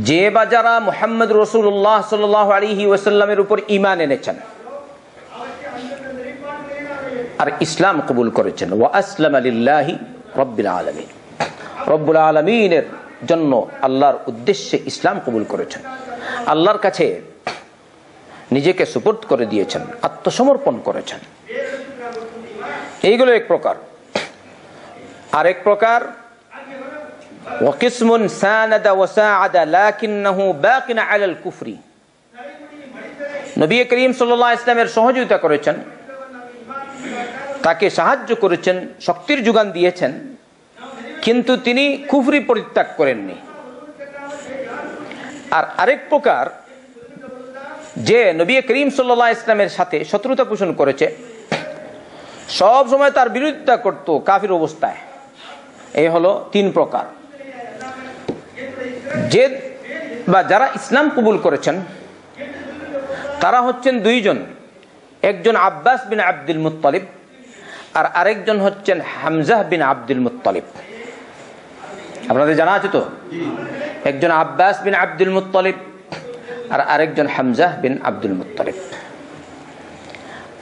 যে বা যারা মুহাম্মদ রাসূলুল্লাহ সাল্লাল্লাহু আলাইহি ওয়াসাল্লামের উপর ঈমান এনেছেন আর ইসলাম কবুল করেছেন। ওয়া আসলামা লিল্লাহি রাব্বিল আলামিন, রব্বুল আলামিনের জন্য আল্লাহর উদ্দেশ্যে ইসলাম কবুল করেছেন, আল্লাহর কাছে নিজেকে সুপুর্দ করে দিয়েছেন, আত্মসমর্পণ করেছেন। এইগুলো এক প্রকার। আরেক প্রকার ওয়াকিসমুন সানাদা ওয়া সাআদা লাকিন্নাহু বাকিন আলাল কুফরি, নবী করিম সাল্লাল্লাহু আলাইহি ওয়াসাল্লামের সহযোগিতা করেছেন, তাকে সাহায্য করেছেন, শক্তির যোগান দিয়েছেন, কিন্তু তিনি কুফরি পরিত্যাগ করেননি। আর আরেক প্রকার যে নবী করিম সাল্লাল্লাহু আলাইহি ওয়াসাল্লামের সাথে শত্রুতা পোষণ করেছে, সব সময় তার বিরোধিতা করত কাফির অবস্থায়। এই হলো 3 প্রকার। যে বা যারা ইসলাম কবুল করেছেন তারা হচ্ছেন 2 জন, একজন আব্বাস বিন আব্দুল মুত্তালিব আর আরেকজন হচ্ছেন হামজা বিন আব্দুল মুত্তালিব। আপনাদের জানা আছে তো? একজন আব্বাস বিন আব্দুল মুত্তালিব আর আরেকজন হামজা বিন আব্দুল মুত্তালিব।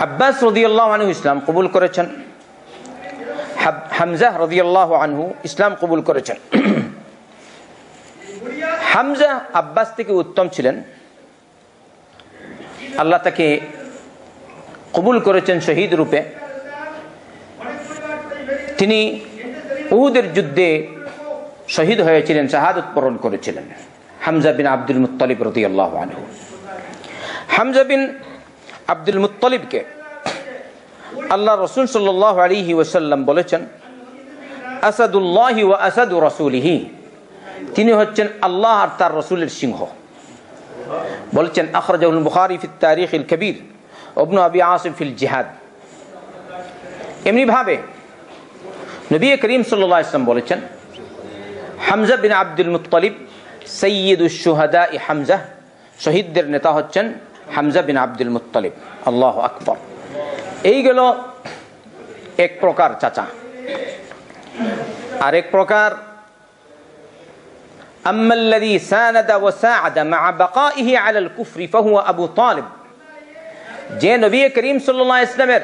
আব্বাস রাদিয়াল্লাহু আনহু ইসলাম কবুল করেছেন, হামজা রাদিয়াল্লাহু আনহু ইসলাম কবুল করেছেন। হামজা আব্বাস থেকে উত্তম ছিলেন, আল্লাহ তাকে কবুল করেছেন শহীদ রূপে। তিনি উহুদের যুদ্ধে শহীদ হয়েছিলেন, শাহাদাত বরণ করেছিলেন। হামজা বিন আব্দুল মুত্তালিব রাদিয়াল্লাহু আনহু। হামজা বিন আব্দুল মুত্তালিবকে আল্লাহ রাসূল সাল্লাল্লাহু আলাইহি ওয়াসাল্লাম বলেছেন আসাদুল্লাহি ওয়া আসাদু রাসূলিহি, তিনি হচ্ছেন আল্লাহ আর তার রাসূলের সিংহ। বলছেন আখরাজাহুল বুখারী ফি তারিখিল কবির ইবনে আবি আসিম ফিল জিহাদ। এমনি ভাবে নবী করিম সাল্লাল্লাহু আলাইহি ওয়াসাল্লাম বলেছেন হামজা বিন আব্দুল মুত্তালিব সাইয়্যিদুশ শুহাদা, হামজা শহীদদের নেতা হচ্ছেন হামজা বিন আব্দুল মুত্তালিব। আল্লাহু আকবার। এই গেল এক প্রকার চাচা। আরেক প্রকার আম্মাল্লাযী সানাদা ওয়া সাআদা মা'a বাকাইহি আলাল কুফরি ফাহুয়া আবু তালিব, যে নবী করিম সাল্লাল্লাহু আলাইহি ওয়াসাল্লামের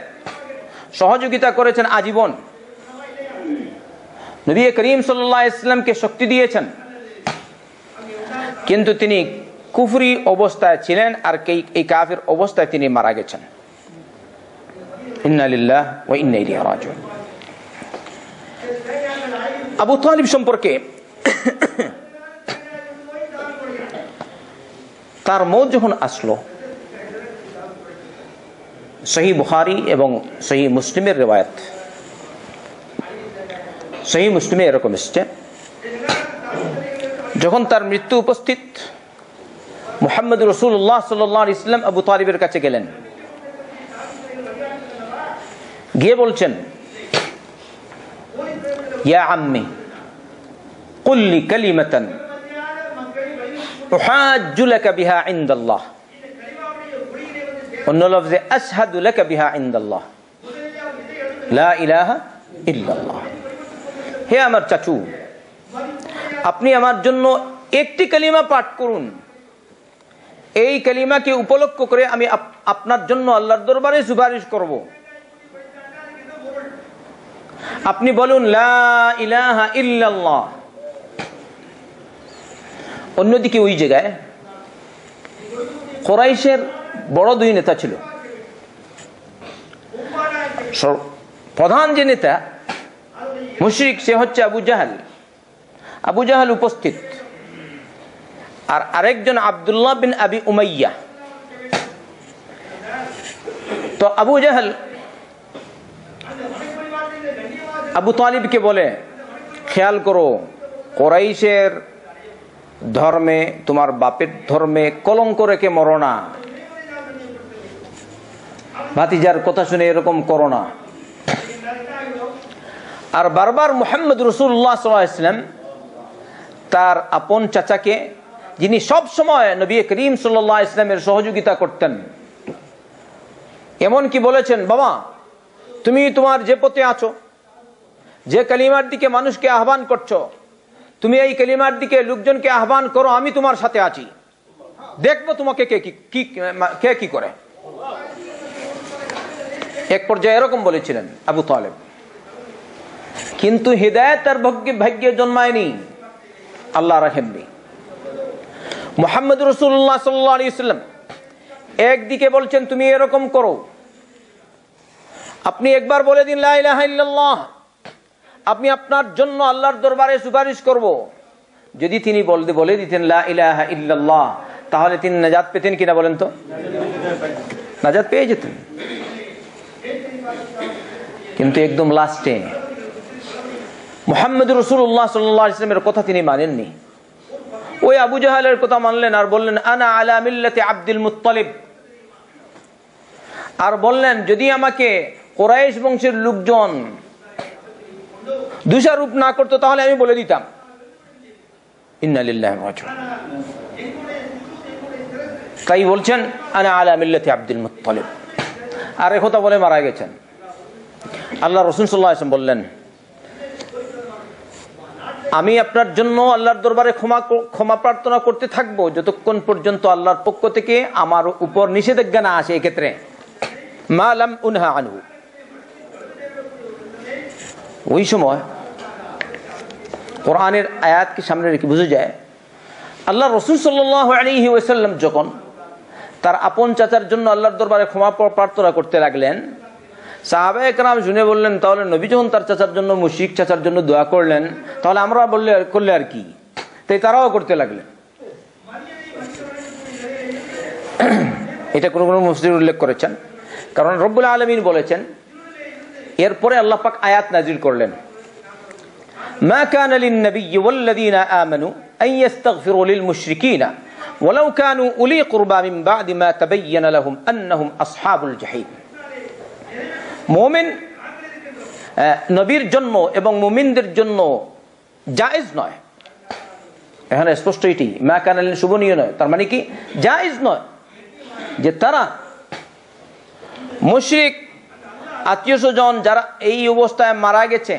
সহযোগিতা করেছেন আজীবন, নবী করিম সাল্লাল্লাহু আলাইহি ওয়াসাল্লামকে শক্তি দিয়েছেন, কিন্তু তিনি কুফরি অবস্থায় ছিলেন আর এই কাফির অবস্থায় তিনি মারা গেছেন। ইন্না লিল্লাহি ওয়া ইন্না ইলাইহি রাজিউন। আবু তালিব সম্পর্কে তার মৌত যখন আসলো, সহিহ বুখারী এবং সহিহ মুসলিমের রিওয়ায়াত, সহিহ মুসলিমে এরকম এসেছে, যখন তার মৃত্যু উপস্থিত মুহাম্মদ রাসূলুল্লাহ সাল্লাল্লাহু আলাইহি ওয়াসাল্লাম আবু তালিবের কাছে গেলেন, গিয়ে বলছেন ইয়া আম্মি কুল লি কালিমাতান উহাজ্জু লাকা বিহা ইনদাল্লাহ, অন্য লফজে আশহাদু লাকা বিহা ইনদাল্লাহ লা ইলাহা ইল্লাল্লাহ। হে আমার চাচু, আপনি আমার জন্য একটি কালিমা পাঠ করুন, এই কালিমাকে উপলক্ষ করে আমি আপনার জন্য আল্লাহর দরবারে সুপারিশ করব। আপনি বলুন লা ইলাহা ইল্লাল্লাহ। অন্যদিকে ওই জায়গায় কুরাইশের বড় দুই নেতা ছিল। প্রধান যে নেতা মুশরিক, সে হচ্ছে আবু জাহাল। আবু জাহাল উপস্থিত, আর আরেকজন আব্দুল্লাহ বিন আবি উমাইয়া। তো আবু জাহাল আবু তালিবকে বলে, খেয়াল করো, কুরাইশের ধর্মে, তোমার বাপের ধর্মে কলঙ্ক রেখে মরো না, ভাতিজার কথা শুনে এরকম করো না। আর বারবার মুহাম্মদ রাসূলুল্লাহ সাল্লাল্লাহু আলাইহি ওয়াসাল্লাম তার আপন চাচাকে, যিনি সব সময় নবী করিম সাল্লাল্লাহু আলাইহি ওয়াসাল্লামের সহযোগিতা করতেন, এমন কি বলেছেন, বাবা তুমি তোমার যে পথে আছো, যে কালিমার দিকে মানুষকে আহ্বান করছো, তুমি এই কালিমার দিকে লোকজনকে আহ্বান করো, আমি তোমার সাথে আছি, দেখবো তোমাকে কে কি করে। এক পর্যায়ে এরকম বলেছিলেন আবু তালিব, কিন্তু হিদায়াত তার ভাগ্যে জন্মায়নি, আল্লাহ রাখেননি। মুহাম্মদ রাসূলুল্লাহ সাল্লাল্লাহু আলাইহি ওয়াসাল্লাম একদিকে বলছেন তুমি এরকম করো, আপনি একবার বলে দিন লা ইলাহা ইল্লাল্লাহ, আপনি আপনার জন্য আল্লাহর দরবারে সুপারিশ করব। যদি তিনি বলে দিতেন লা ইলাহা ইল্লাল্লাহ, তাহলে তিনি নাজাত পেতেন কিনা বলেন তো? নাজাত পেয়ে যেতেন। কিন্তু একদম লাস্টে মুহাম্মদ রাসূলুল্লাহ সাল্লাল্লাহু আলাইহি ওয়াসাল্লামের কথা তিনি মানেননি। ওই আবু জাহালের কথা মানলেন আর বললেন আনা আলা মিল্লাতি আব্দুল মুত্তালিব, আর বললেন যদি আমাকে কুরাইশ বংশের লোকজন দোষারোপ না করতো তাহলে আমি বলে দিতাম। ইন্না লিল্লাহি ওয়া ইন্না ইলাইহি রাজিউন। তাই বলছেন আনা আলা মিল্লাতি আব্দুল মুত্তালিব, আর এই কথা বলে মারা গেছেন। আল্লাহ রাসূল সাল্লাল্লাহু আলাইহি ওয়াসাল্লাম বললেন আমি আপনার জন্য আল্লাহর দরবারে ক্ষমা প্রার্থনা করতে থাকবো যতক্ষণ পর্যন্ত আল্লাহর পক্ষ থেকে আমার উপর নিষেধাজ্ঞা না আসে। এক্ষেত্রে মা লাম উনহা আনহু। ওই সময় কোরআনের আয়াতকে সামনে রেখে বোঝা যায় আল্লাহ রাসূল সাল্লাল্লাহু আলাইহি ওয়াসাল্লাম যখন তার আপন চাচার জন্য আল্লাহর দরবারে ক্ষমা প্রার্থনা করতে লাগলেন, সাহাবায়ে কেরাম শুনে বললেন তাহলে নবী যখন তার চাচার জন্য, মুশরিক চাচার জন্য দোয়া করলেন, তাহলে আমরা করলে আর কি? তাই তারাও করতে লাগলেন। এটা কোন কোন মুফাসসির উল্লেখ করেছেন, কারণ রব্বুল আলামিন বলেছেন, এরপরে আল্লাহ পাক আয়াত নাজিল করলেন মা কানা লিন-নাবিয়্যি ওয়াল্লাযীনা আমানু আন ইস্তাগফিরু লিল-মুশরিকিনা ওয়ালাউ কানু উলি কুরবা মিন বাদি মা তাবায়্যানা লাহুম আন্নাহুম আসহাবুল জাহিম। মুমিন নবীর জন্য এবং মুমিনদের জন্য জায়েজ নয়, এখানে স্পষ্ট এটি, মা কানা লিল শুভনীয় নয়, তার মানে কি জায়েজ নয় যে তারা মুশরিক আত্মীয় স্বজন যারা এই অবস্থায় মারা গেছে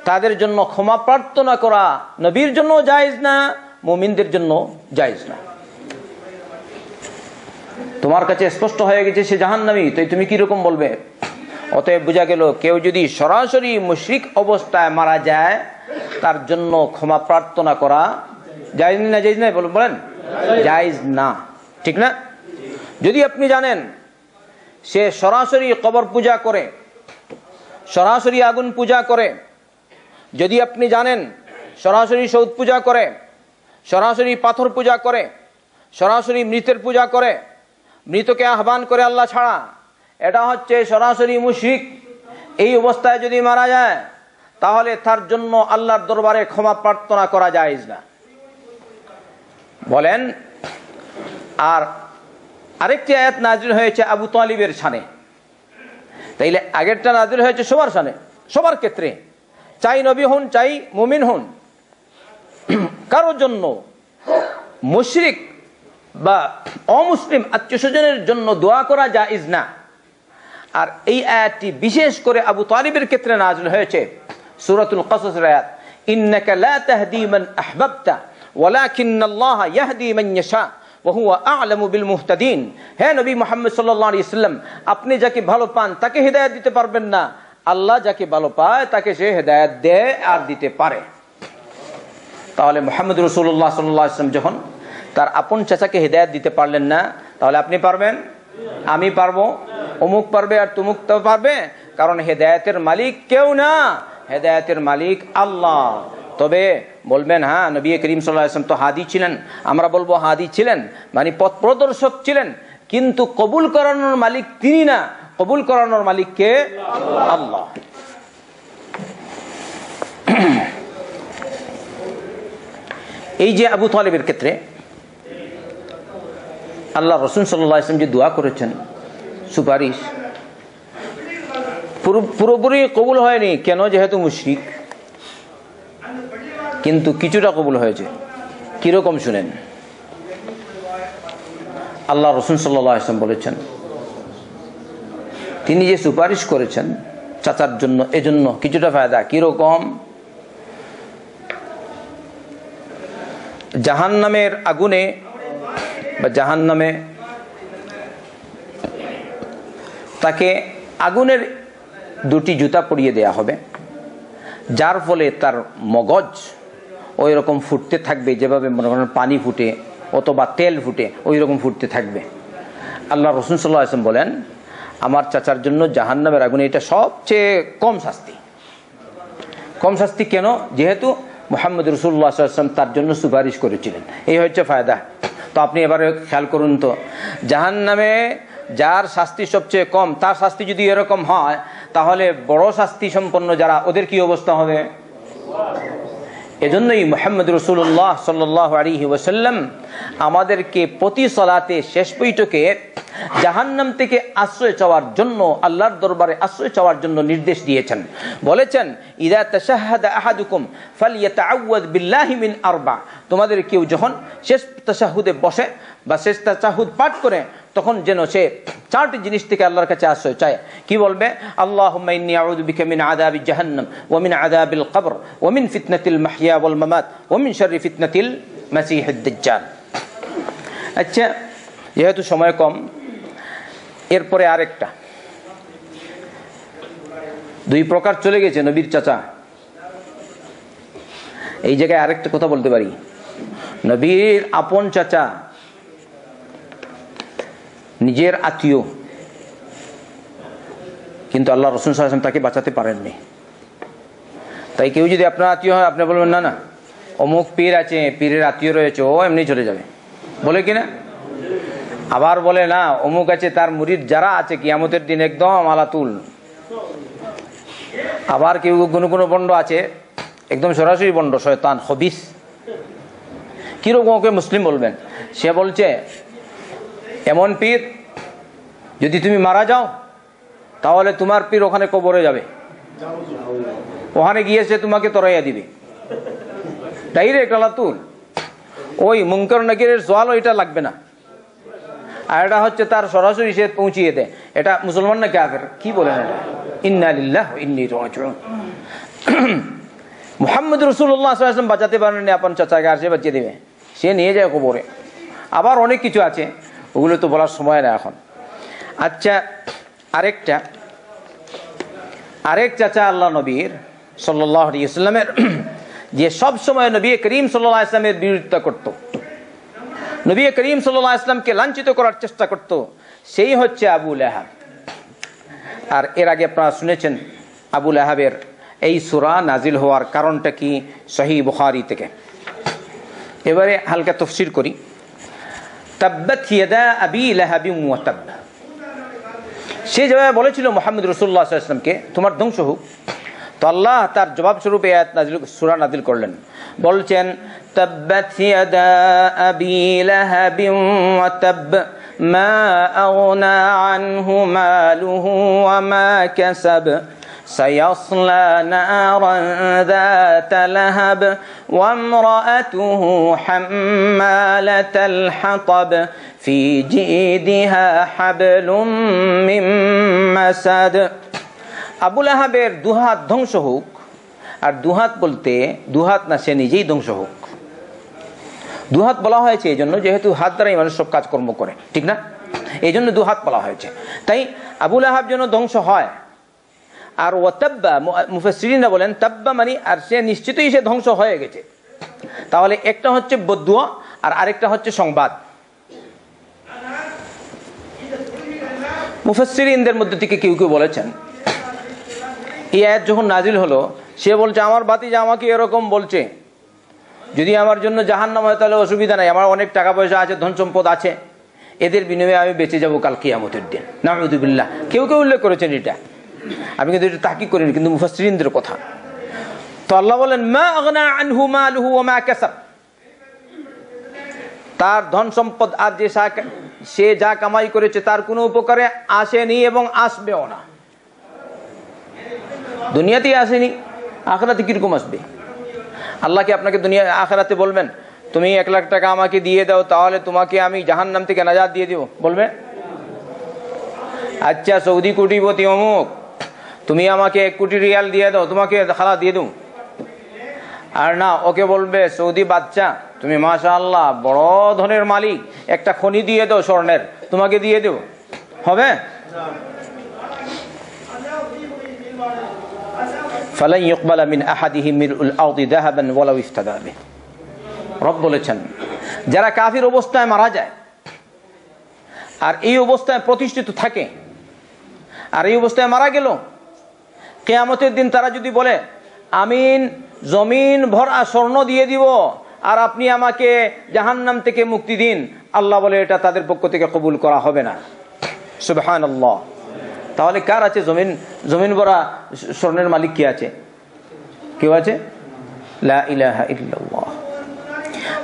তাদের জন্য ক্ষমা প্রার্থনা করা নবীর জন্য জায়েজ না, মুমিনদের জন্য জায়েজ না। তোমার কাছে স্পষ্ট হয়ে গেছে সে জাহান্নামী, তাই তুমি কি রকম বলবে? অতএব বোঝা গেল কেউ যদি সরাসরি মুশরিক অবস্থায় মারা যায় তার জন্য ক্ষমা প্রার্থনা করা জায়েজ না, জায়েজ না বলেন, জায়েজ না, ঠিক না? যদি আপনি জানেন সে সরাসরি কবর পূজা করে, সরাসরি আগুন পূজা করে, যদি আপনি জানেন সরাসরি সৌদ পূজা করে, সরাসরি পাথর পূজা করে, সরাসরি মৃতের পূজা করে, মৃতকে আহ্বান করে আল্লাহ ছাড়া, এটা হচ্ছে সরাসরি মুশরিক, এই অবস্থায় যদি মারা যায় তাহলে তার জন্য আল্লাহর দরবারে ক্ষমা প্রার্থনা করা জায়েজ না বলেন। আর আরেকটি আয়াত নাজিল হয়েছে আবু তালিবের শানে, তাইলে আগেরটা নাজিল হয়েছে সবার শানে, সবার ক্ষেত্রে, চাই নবী হন চাই মুমিন হন, কারোর জন্য মুশরিক বা অমুসলিম আত্মীয় স্বজনের জন্য দোয়া করা জায়েজ না। আর এই আয়াতটি বিশেষ করে আবু তালিবের ক্ষেত্রে নাজিল হয়েছে, সূরাতুল কসসের আয়াত, ইন্নাকা লা তাহদি মান আহবাবতা ওয়ালাকিন্নাল্লাহা ইয়াহদি মান ইয়াশা ওয়া হুয়া আ'লামু বিল মুহতাদিন। হে নবী মুহাম্মদ সাল্লাল্লাহু আলাইহি ওয়াসাল্লাম, আপনি যাকে ভালো পান তাকে হিদায়াত দিতে পারবেন না, আল্লাহ যাকে ভালো পায় তাকে সে হিদায়াত দেয় আর দিতে পারে। তাহলে মুহাম্মদ রাসূলুল্লাহ সাল্লাল্লাহু আলাইহি ওয়াসাল্লাম যখন তার আপন চাচাকে হিদায়াত দিতে পারলেন না, তাহলে আপনি পারবেন? আমি পারবো? অমুক পারবে আর তুমুক তো পারবে? কারণ হেদায়েতের মালিক কেউ না, হেদায়েতের মালিক আল্লাহ। তবে বলবেন হ্যাঁ নবী করিম সাল্লাল্লাহু আলাইহি ওয়াসাল্লাম তো হাদি ছিলেন, আমরা বলবো হাদি ছিলেন মানে পথ প্রদর্শক ছিলেন, কিন্তু কবুল করানোর মালিক তিনি না, কবুল করানোর মালিক কে? আল্লাহ। এই যে আবু তালিবের ক্ষেত্রে আল্লাহ রাসূল সাল্লাল্লাহু আলাইহি ওয়াসাল্লাম যে দোয়া করেছেন সুপারিশ, পুরোপুরি কবুল হয়নি, কেন? যেহেতু মুশরিক, কিন্তু কিছুটা কবুল হয়েছে। কিরকম শুনেন, আল্লাহ রাসূল সাল্লাল্লাহু আলাইহি ওয়াসাল্লাম বলেছেন তিনি যে সুপারিশ করেছেন চাচার জন্য, এজন্য কিছুটা ফায়দা। কিরকম? জাহান্নামের আগুনে বা জাহান্নামে তাকে আগুনের দুটি জুতা পরিয়ে দেয়া হবে, যার ফলে তার মগজ ওই রকম ফুটতে থাকবে, যেভাবে মনে করেন পানি ফুটে অথবা তেল ফুটে ওই রকম ফুটতে থাকবে। আল্লাহ রাসূল সাল্লাল্লাহু আলাইহি ওয়াসাল্লাম বলেন আমার চাচার জন্য জাহান্নামের আগুনে এটা সবচেয়ে কম শাস্তি। কম শাস্তি কেন? যেহেতু মুহাম্মদ রাসূলুল্লাহ সাল্লাল্লাহু আলাইহি ওয়াসাল্লাম তার জন্য সুপারিশ করেছিলেন, এই হচ্ছে ফায়দা। তো আপনি এবারে খেয়াল করুন তো, জাহান্নামে যার শাস্তি সবচেয়ে কম তার শাস্তি যদি এরকম হয়, তাহলে বড় শাস্তি সম্পন্ন যারা, ওদের কি অবস্থা হবে? এজন্যই মুহাম্মদ রাসূলুল্লাহ সাল্লাল্লাহু আলাইহি ওয়াসাল্লাম আমাদেরকে প্রতি সালাতে শেষ বৈঠকে জাহান্নাম থেকে আশ্রয় চাওয়ার জন্য, আল্লাহর দরবারে আশ্রয় চাওয়ার জন্য নির্দেশ দিয়েছেন। বলেছেন ইযা তাশাহাদা আহাদুকুম ফালইয়াতাআওয়ায বিল্লাহি মিন আরবা। তোমাদের কেউ যখন শেষ তাশাহুদে বসে বা শেষ তাশাহুদ পাঠ করে, তখন যেন সে চারটি জিনিস থেকে আল্লাহর কাছে আশ্রয় চায়। কি বলবে? আল্লাহুম্মা ইন্নী আউযু বিকা মিন আযাবি জাহান্নাম ওয়া মিন আযাবিল কবর ওয়া মিন ফিতনাতিল মাহইয়া ওয়াল মামাত ওয়া মিন শাররি ফিতনাতিল মাসিহিদ দাজ্জাল। আচ্ছা, যেহেতু সময় কম, এরপরে আরেকটা, দুই প্রকার চলে গেছে নবীর চাচা। এই জায়গায় আরেকটা কথা বলতে পারি, নবীর আপন চাচা, নিজের আত্মীয়, কিন্তু আল্লাহ রাসূল সাল্লাল্লাহু আলাইহি ওয়াসাল্লাম তাকে বাঁচাতে পারেননি। তাই কেউ যদি আপনার আত্মীয় হয়, আপনি বলবেন না না অমুক পীর আছে, পীরের আত্মীয় রয়েছে, ও এমনি চলে যাবে, বলে কিনা? আবার বলে না অমুক আছে, তার মুরিদ যারা আছে কিয়ামতের দিন একদম আলাতুল। আবার কেউ কোনো কোনো বন্ড আছে একদম সরাসরি বন্ড, শয়তান খবিস। কিরকম ওকে মুসলিম বলবেন? সে বলছে এমন পীর, যদি তুমি মারা যাও তাহলে তোমার পীর ওখানে কবরে যাবে, ওখানে গিয়ে সে তোমাকে তরাইয়া দিবে ডাইরেক্ট আলাতুল। ওই মুনকার নাকিরের সওয়াল ওইটা লাগবে না, আর এটা হচ্ছে তার সরাসরি সে পৌঁছিয়ে দেয়। এটা মুসলমান না কাফের? কি বলেন এটা? ইন্না লিল্লাহি ওয়া ইন্না ইলাইহি রাজিউন। মুহাম্মদ রাসূলুল্লাহ সাল্লাল্লাহু আলাইহি ওয়াসাল্লাম বাঁচাতে পারেন না, আপন চাচাকে আর সে বাঁচিয়ে দেবে, সে নিয়ে যায় কবরে। আবার অনেক কিছু আছে, ওগুলো তো বলার সময় না এখন। আচ্ছা, আরেক চাচা আল্লাহ নবীর সাল্লাল্লাহু আলাইহি ওয়াসাল্লামের, যে সব সময় নবী করিম সাল্লাল্লাহু আলাইহি ওয়াসাল্লামের বিরোধিতা করত, নবী করিম সাল্লাল্লাহু আলাইহি ওয়াসাল্লামকে লাঞ্ছিত করার চেষ্টা করত, সেই হচ্ছে আবু লাহাব। আর এর আগে আপনারা শুনেছেন আবু লাহাবের এই সূরা নাজিল হওয়ার কারণটা কি, সহিহ বুখারী থেকে। এবারে হালকা তাফসীর করি। তাব্বাত ইয়াদা আবি লাহাবিন ওয়া তাব, সে যেভাবে বলেছিল মুহাম্মদ রাসূলুল্লাহ সাল্লাল্লাহু আলাইহি ওয়াসাল্লামকে তোমার ধ্বংস হোক, তো আল্লাহ তার জবাব স্বরূপ এই আয়াত নাজিল, সূরা নাজিল করলেন। বলছেন তাব্বাত ইয়াদা আবি লাহাবিন ওয়া তাব মা আগনা আনহু মালুহু ওয়া মা কাসাব سيصلى نارا ذات لهب وامرأته حمالة الحطب في جيدها حبل من مسد। আবু লাহাবের দুহাত ধ্বংস হোক, আর দুহাত বলতে দুহাত না, সে নিজেই ধ্বংস হোক। দুহাত বলা হয়েছে এই জন্য যেহেতু হাত দ্বারাই মানুষ সব কাজকর্ম করে, ঠিক না? এই জন্য দুহাত বলা হয়েছে। তাই আবু লাহাব যেন ধ্বংস হয়। আর ওয়াতাব্বা, মুফাসসিরিনরা বলেন তাব্বা মানে, আর সে নিশ্চিতই সে ধ্বংস হয়ে গেছে। তাহলে একটা হচ্ছে বদদুয়া আর আরেকটা হচ্ছে সংবাদ। মুফাসসিরিনদের মধ্যে থেকে কেউ কেউ বলেছেন এই আয়াত যখন নাজিল হলো, সে বলছে আমার ভাতিজা আমাকে এরকম বলছে, যদি আমার জন্য জাহান্নাম হয় তাহলে অসুবিধা নাই, আমার অনেক টাকা পয়সা আছে, ধন সম্পদ আছে, এদের বিনিময়ে আমি বেঁচে যাবো কাল কিয়ামতের দিন। নাউযুবিল্লাহ। কেউ কেউ উল্লেখ করেছেন এটা, আমি কিন্তু এটা তাহকিক করিনি, কিন্তু মুফাসসিরিনদের কথা। তো আল্লাহ বলেন মা আগনা আনহু মালুহু ওয়া মা কাসাব, তার ধন সম্পদ আর যে সে যা কামাই করেছে তার কোনো উপকারে আসেনি এবং আসবেও না। দুনিয়াতেই আসেনি, আখিরাতে কিরকম আসবে? আল্লাহ কি আপনাকে দুনিয়া আখিরাতে বলবেন তুমি 1 লাখ টাকা আমাকে দিয়ে দাও তাহলে তোমাকে আমি জাহান্নাম থেকে নাজাত দিয়ে দেব? বলবে? আচ্ছা সৌদি কোটিপতি অমুক, তুমি আমাকে 1 কোটি রিয়াল দিয়ে দাও, তোমাকে খালা দিয়ে দেব? আর না, ওকে বলবে সৌদি বাচ্চা তুমি মাশাআল্লাহ বড় ধনের মালিক, একটা খনি দিয়ে দাও স্বর্ণের, তোমাকে দিয়ে দেব? হবে? ফালান ইকবালা মিন আহাদিহিম মিলউল আরদি যাহাবান ওয়ালাউ ইফতাদা বিহি। রব বলেছেন যারা কাফির অবস্থায় মারা যায় আর এই অবস্থায় প্রতিষ্ঠিত থাকে, আর এই অবস্থায় মারা গেল, কিয়ামতের দিন তারা যদি বলে আমিন জমিন ভরা স্বর্ণ দিয়ে দিব আর আপনি আমাকে জাহান্নাম থেকে মুক্তি দিন, আল্লাহ বলে এটা তাদের পক্ষ থেকে কবুল করা হবে না। সুবহানাল্লাহ। তাহলে কার আছে জমিন ভরা স্বর্ণের মালিক? কে আছে? কেউ আছে? লা ইলাহা ইল্লাল্লাহ।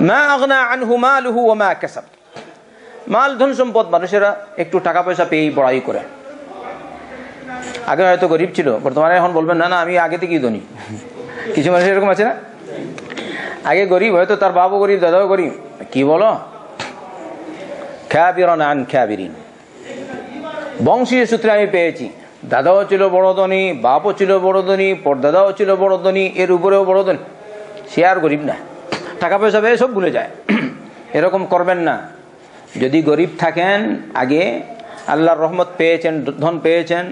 মা আগনা আনহু মালুহু ওয়া মা কাসাব। মাল ধন সম্পদ মানুষেরা একটু টাকা পয়সা পেয়েই বড়াই করে। আগে হয়তো গরিব ছিল, বর্তমানে এখন বলবেন না না আমি আগে থেকেই ধনী। কিছু মানুষ এরকম আছে না, আগে গরিব, হয়তো তার বাবু গরিব, দাদাও গরিব, কি বলো খাবিরান আন খাবিরিন। বংশীয় সূত্রে আমি পেয়েছি, দাদাও ছিল বড় ধনী, বাপও ছিল বড় ধনী, পরদাদাও ছিল বড় ধনী, এর উপরেও বড় ধনী, সে আর গরিব না, টাকা পয়সা পেয়ে সব ভুলে যায়। এরকম করবেন না। যদি গরিব থাকেন, আগে আল্লাহর রহমত পেয়েছেন, ধন পেয়েছেন,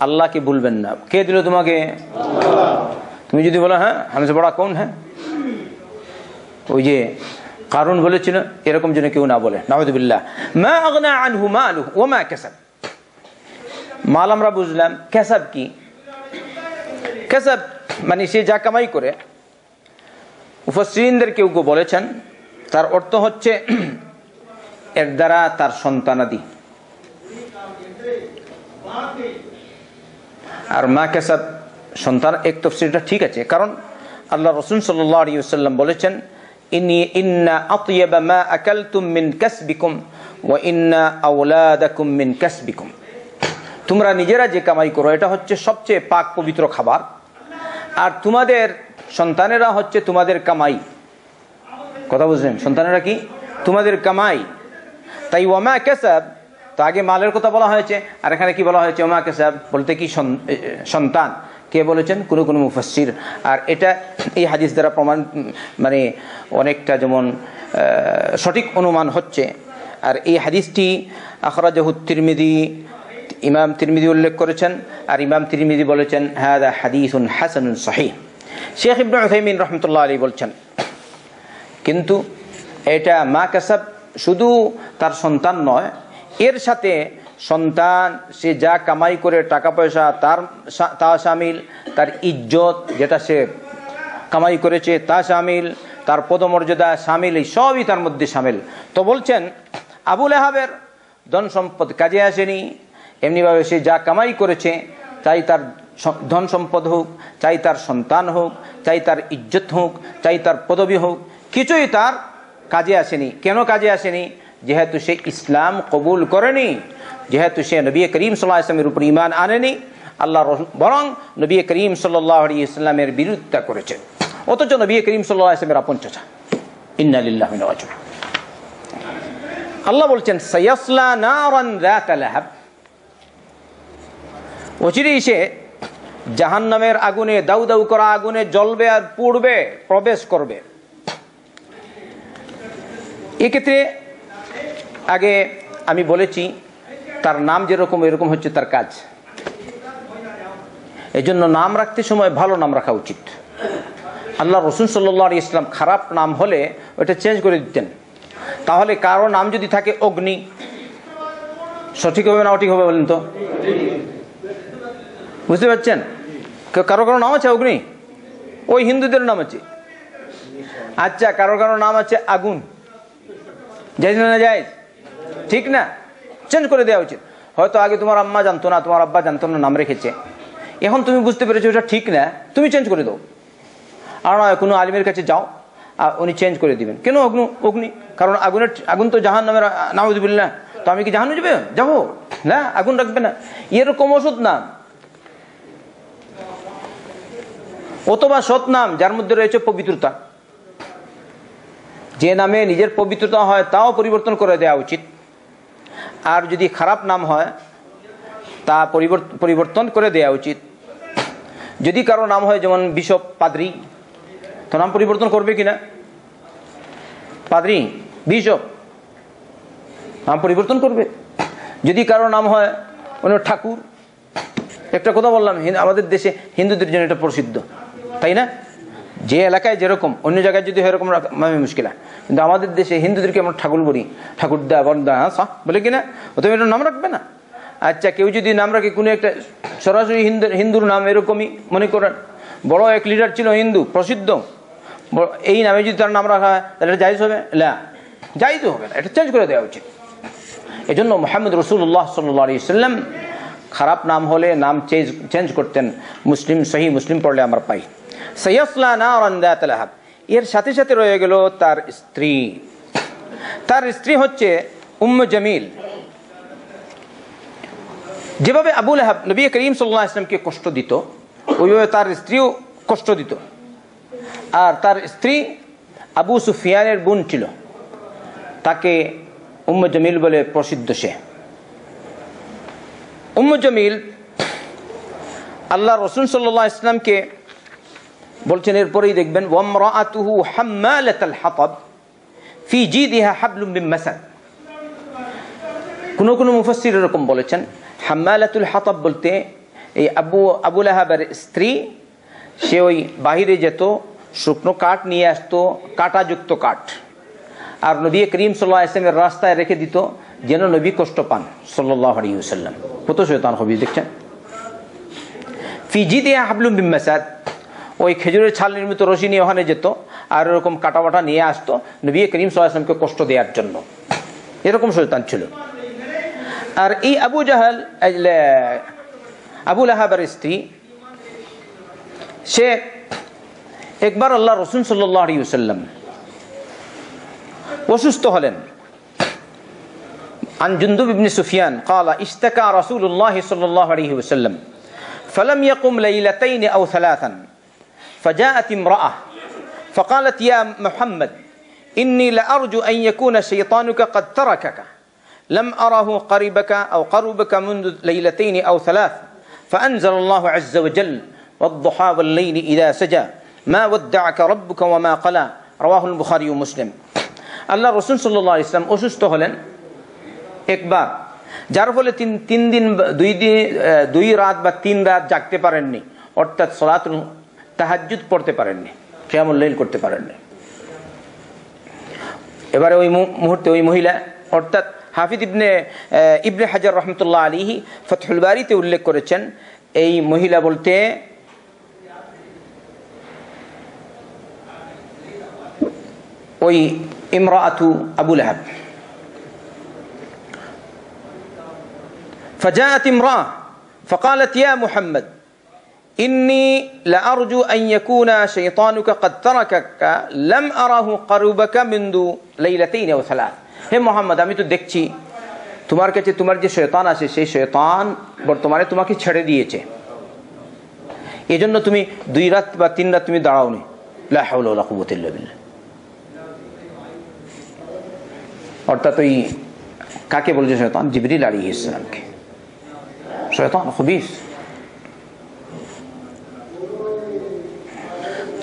আল্লাহকে ভুলবেন না। কে দিল তোমাকে? তুমি যদি বলো হ্যাঁ হামসে বড়া কোন, হ্যাঁ ওই যে কারুন বলেছিল, এরকম যেন কেউ না বলে। নাউযুবিল্লাহ। মা আগনা আনহু মালুহু ওয়া মা কাসাব। মাল আমরা বুঝলাম, কাসাব কি? কাসাব মানে সে যা কামাই করে। মুফাসসিরিনদের কেউ কেউ বলেছেন তার অর্থ হচ্ছে এর দ্বারা তার সন্তানাদি। আর মা কাসাব সন্তান, এক তাফসীরটা ঠিক আছে, কারণ আল্লাহ রাসূল সাল্লাল্লাহু আলাইহি ওয়াসাল্লাম বলেছেন ইন্না আতইয়াবা মা আকালতুম মিন কাসবিকুম ওয়া ইন্না আওলাদাকুম মিন কাসবিকুম। তোমরা নিজেরা যে কামাই করো এটা হচ্ছে সবচেয়ে পাক পবিত্র খাবার, আর তোমাদের সন্তানেরা হচ্ছে তোমাদের কামাই। কথা বুঝলেন? সন্তানেরা কি? তোমাদের কামাই। তাই ওয়ামা কাসাব, তো আগে মালের কথা বলা হয়েছে, আর এখানে কি বলা হয়েছে? ওয়ামা কাসাব বলতে কি সন্তান। কে বলেছেন? কোন মুফাসসির। আর এটা এই হাদিস দ্বারা প্রমাণ, মানে অনেকটা যেমন সঠিক অনুমান হচ্ছে। আর এই হাদিসটি আখরাজাহু তিরমিজি, ইমাম তিরমিজি উল্লেখ করেছেন, আর ইমাম তিরমিজি বলেছেন হাদা হাদিসুন হাসানুন সহিহ। শেখ ইবনে উসাইমিন রাহমাতুল্লাহ আলাইহি বলছেন, কিন্তু এটা মা কাসাব শুধু তার সন্তান নয়, এর সাথে সন্তান সে যা কামাই করে টাকা পয়সা তা শামিল, তার ইজ্জত যেটা সে কামাই করেছে তা শামিল, তার পদমর্যাদা শামিল, এই সবই তার মধ্যে শামিল। তো বলছেন আবু লাহাবের ধন সম্পদ কাজে আসেনি, এমনিভাবে সে যা কামাই করেছে, চাই তার ধন সম্পদ হোক, চাই তার সন্তান হোক, চাই তার ইজ্জত হোক, চাই তার পদবি হোক, কিছুই তার কাজে আসেনি। কেন কাজে আসেনি? যেহেতু সে ইসলাম কবুল করেনি, যেহেতু সে নবী করিম সাল্লাল্লাহু আলাইহি ওয়াসাল্লামের উপর ঈমান আনেনি, আল্লাহ বরং নবী করিম সাল্লাল্লাহু আলাইহি ওয়াসাল্লামের বিরোধিতা করেছে, অথচ নবী করিম সাল্লাল্লাহু আলাইহি ওয়াসাল্লামের আপন চাচা। ইন্না লিল্লাহি ওয়া ইন্না ইলাইহি রাজিউন। আল্লাহ বলছেন সায়াসলা নারান যাতা লাহাব, অচিরেই সে জাহান্নামের আগুনে, দাউ দাউ করা আগুনে জ্বলবে আর পুড়বে, প্রবেশ করবে। এক্ষেত্রে আগে আমি বলেছি তার নাম যেরকম এরকম হচ্ছে তার কাজ। এই জন্য নাম রাখতে সময় ভালো নাম রাখা উচিত। আল্লাহ রসুল সাল্লাল্লাহু আলাইহি ওয়াসাল্লাম খারাপ নাম হলে ওটা চেঞ্জ করে দিতেন। তাহলে কারো নাম যদি থাকে অগ্নি, সঠিক হবে না অঠিক হবে বলেন তো? বুঝতে পারছেন? কারো কারো নাম আছে অগ্নি, ওই হিন্দুদের নাম আছে। আচ্ছা, কারো কারো নাম আছে আগুন, যাই না যায়, ঠিক না? চেঞ্জ করে দেওয়া উচিত। হয়তো আগে তোমার আম্মা জানতো না, তোমার আব্বা জানতো না, নাম রেখেছে, এখন তুমি বুঝতে পেরেছো ওটা ঠিক না, তুমি চেঞ্জ করে দাও। আর নয় কোনো আলিমের কাছে যাও, উনি চেঞ্জ করে দিবেন। কেন অগ্নি? কারণ আগুন তো জাহান্নামের, নাউযুবিল্লাহ। তো আমি কি জাহান্নামে যাবো না? আগুন রাখবে না, এরকম ওষুধ নাম। অথবা সৎ নাম যার মধ্যে রয়েছে পবিত্রতা, যে নামে নিজের পবিত্রতা হয় তাও পরিবর্তন করে দেওয়া উচিত। আর যদি খারাপ নাম হয় তা পরিবর্তন করে দেওয়া উচিত। যদি কারো নাম হয় যেমন বিশপ, পাদ্রী, তো নাম পরিবর্তন করবে কিনা? পাদ্রী, বিশপ, নাম পরিবর্তন করবে। যদি কারো নাম হয় ঠাকুর, একটা কথা বললাম, আমাদের দেশে হিন্দুদের জন্য এটা প্রসিদ্ধ, তাই না? যে এলাকায় যেরকম, অন্য জায়গায় যদি এরকম মুশকিল, কিন্তু আমাদের দেশে হিন্দুদেরকে আমরা ঠাকুর বলি, ঠাকুরদা বরদা বলে কিনা, অথবা এটা নাম রাখবে না। আচ্ছা, কেউ যদি নাম রাখে কোনো একটা সরাসরি হিন্দুর নাম, এরকমই মনে করেন বড় এক লিডার ছিল হিন্দু প্রসিদ্ধ, এই নামে যদি তার নাম রাখা হয় তাহলে জায়েজ হবে না? জায়েজ হবে না, এটা চেঞ্জ করে দেওয়া উচিত। এই জন্য মুহাম্মদ রাসূলুল্লাহ সাল্লাল্লাহু আলাইহি ওয়াসাল্লাম খারাপ নাম হলে নাম চেঞ্জ করতেন। মুসলিম, সহিহ মুসলিম পড়লে আমরা পাই সায়াসলা নারান যাতা লাহাব। এর সাথে সাথে রয়ে গেল তার স্ত্রী। তার স্ত্রী হচ্ছে উম্মে জামিল। যেভাবে আবু লাহাব নবী করিম সাল্লাল্লাহু আলাইহি ওয়াসাল্লামকে কষ্ট দিত, ওইভাবে তার স্ত্রীও কষ্ট দিত। আর তার স্ত্রী আবু সুফিয়ানের বোন ছিল, তাকে উম্মে জামিল বলে প্রসিদ্ধ। সে উম্মে জামিল আল্লাহ রাসূল সাল্লাল্লাহু আলাইহি ওয়াসাল্লামকে বলছেন, এরপরেই দেখবেন ওয়ামরাআতুহু হাম্মালাতাল হাতাব ফি জিদিহা হাবলুম মিন মাসাদ। কোন মুফাসসির এরকম বলেছেন, হাম্মালাতুল হাতাব বলতে এই আবু লাহাবের স্ত্রী, সে ওই বাহিরে যেত, শুকনো কাঠ নিয়ে আসতো, কাঁটাযুক্ত কাঠ, আর নবী করিম সাল্লাল্লাহু আলাইহি ওয়াসাল্লামের রাস্তায় রেখে দিত, যেন নবী কষ্ট পান সাল্লাল্লাহু আলাইহি ওয়াসাল্লাম। কত শয়তান হবে দেখছেন। ফি জিদিহা হাবলুম মিন মাসাদ, ওই খেজুরের ছাল নির্মিত রশি নিয়ে ওখানে যেত, আর এরকম কাটাবাটা নিয়ে আসতো নবী করিম সাল্লাল্লাহু আলাইহি ওয়াসাল্লামকে কষ্ট দেওয়ার জন্য। এরকম শয়তান ছিল। আর এই আবু লাহাবের স্ত্রী, সে একবার আল্লাহ রাসূল সাল্লাল্লাহু আলাইহি ওয়াসাল্লাম অসুস্থ হলেন। عن جندب بن سفيان قال اشتكى رسول الله صلى الله عليه وسلم فلم يقم ليلتين أو ثلاثا فجاءت امرأة فقالت يا محمد إني لأرجو أن يكون شيطانك قد تركك لم أره قربك منذ ليلتين أو ثلاث فأنزل الله عز وجل والضحى والليل إذا سجى ما ودعك ربك وما قلى رواه البخاري ومسلم। আল্লাহ রাসূল সাল্লাল্লাহু আলাইহি ওয়াসাল্লাম অসুস্থ হলেন একবার, যার ফলে তিন দিন 2 রাত বা 3 রাত জাগতে পারেননি, অর্থাৎ সালাতুল তাহাজ্জুদ পড়তে পারেননি, কিয়ামুল লাইল করতে পারেননি। এবারে ওই মুহূর্তে ওই মহিলা, অর্থাৎ হাফিজ ইবনে হাজার রহমতুল্লাহ আলাইহি ফাতহুল বারীতে উল্লেখ করেছেন, এই মহিলা বলতে ওই ইমরাআতু আবু লাহাব। فجاءت امرأة فقالت يا محمد إني لأرجو أن يكون شيطانك قد تركك لم أره قربك منذ ليلتين أو ثلاث। হে মোহাম্মদ, আমি তো দেখছি তোমার কাছে তোমার যে শয়তান আছে, সেই শয়তান বর্তমানে তোমাকে ছেড়ে দিয়েছে, এজন্য তুমি 2 রাত বা 3 রাত তুমি দাঁড়াওনি। লা হাওলা ওয়ালা কুওয়াতা ইল্লা বিল্লাহ। অর্থাৎ ওই কাকে বলছে শয়তান? জিবরিল আলাইহিস সালামকে। শয়তান খবিস।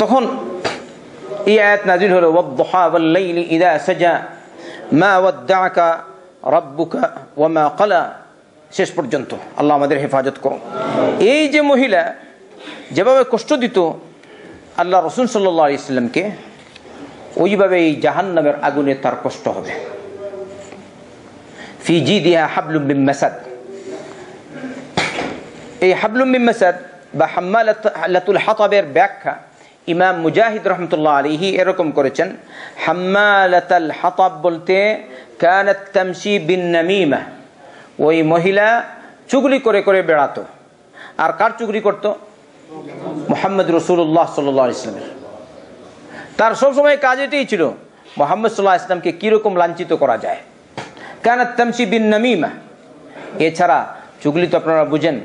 তখন এই আয়াত নাযিল হলো ওয়াদ-দুহা ওয়াল-লাইলি ইযা সাজা মা ওয়াদ্দাআকা রাব্বুকা ওয়া মা ক্বালা, শেষ পর্যন্ত। আল্লাহ আমাদের হেফাজত করুন। এই যে মহিলা যেভাবে কষ্ট দিত আল্লাহ রাসূল সাল্লাল্লাহু আলাইহি ওয়াসাল্লামকে, ওইভাবে এই জাহান্নামের আগুনে তার কষ্ট হবে। ফি জিদিহা হাবলুম মিন মাসাদ। এই হাবলুম মিন মাসাদ বা হাম্মালাতুল হাতাবের ব্যাখ্যা ইমাম মুজাহিদ রহমতুল্লাহ আলাইহি এরকম করেছেন, হাম্মালাতুল হাতাব বলতে কানাত তামশি বিন নামিমা, ওই মহিলা চুগলি করে করে বেড়াতো। আর কার চুগলি করত? মুহাম্মদ রাসূলুল্লাহ সাল্লাল্লাহু আলাইহি ওয়াসাল্লামের। তার সবসময় কাজ এটাই ছিল, মুহাম্মদ সাল্লাল্লাহু আলাইহি ওয়াসাল্লামকে কিরকম লাঞ্ছিত করা যায়। কানাত তামশি বিন নামিমা। এছাড়া চুগলি তো আপনারা বুঝেন,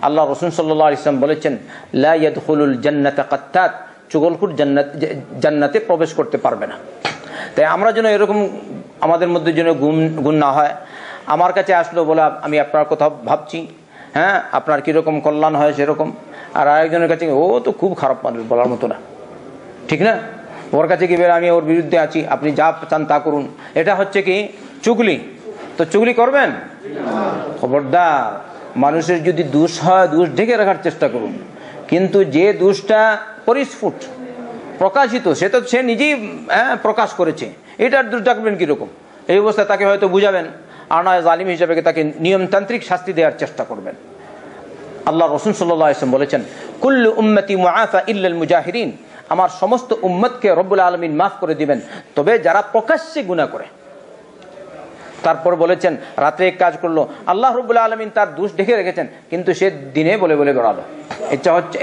আল্লাহ রাসূল সাল্লাল্লাহু আলাইহি ওয়াসাল্লাম বলেছেন লা ইয়াদখুলুল জান্নাতা কাত্তাত, চুগলখোর জান্নাতে প্রবেশ করতে পারবে না। তাই আমরা যেন এরকম আমাদের মধ্যে যেন গুণ না হয়। আমার কাছে আসলো বলে আমি আপনার কথা ভাবছি, হ্যাঁ আপনার কীরকম কল্যাণ হয় সেরকম, আর আরেকজনের কাছে ও তো খুব খারাপ মানুষ, বলার মতো না, ঠিক না? ওর কাছে কি আমি ওর বিরুদ্ধে আছি, আপনি যা চান তা করুন, এটা হচ্ছে কি চুগলি। তো চুগলি করবেন, খবরদার। মানুষের যদি দোষ হয়, দোষ ঢেকে রাখার চেষ্টা করুন, কিন্তু যে দোষটা পরিস্ফুট প্রকাশিত, সে তো সে নিজেই প্রকাশ করেছে, এটার দোষ ডাকবেন কিরকম? এই অবস্থায় তাকে হয়তো বুঝাবেন, আর নয় জালিম হিসাবে তাকে নিয়মতান্ত্রিক শাস্তি দেওয়ার চেষ্টা করবেন। আল্লাহ রাসূল সাল্লাল্লাহু আলাইহি ওয়াসাল্লাম বলেছেন কুল্লু উম্মতি মুআফা ইল্লাল মুজাহিরিন, আমার সমস্ত উম্মতকে রব্বুল আলামিন মাফ করে দিবেন, তবে যারা প্রকাশ্যে গুনাহ করে। তারপর বলেছেন রাতে এক কাজ করলো, আল্লাহ রাব্বুল আলামিন তার দোষ ঢেকে রেখেছেন, কিন্তু সে দিনে বলে বলে বেড়ালো।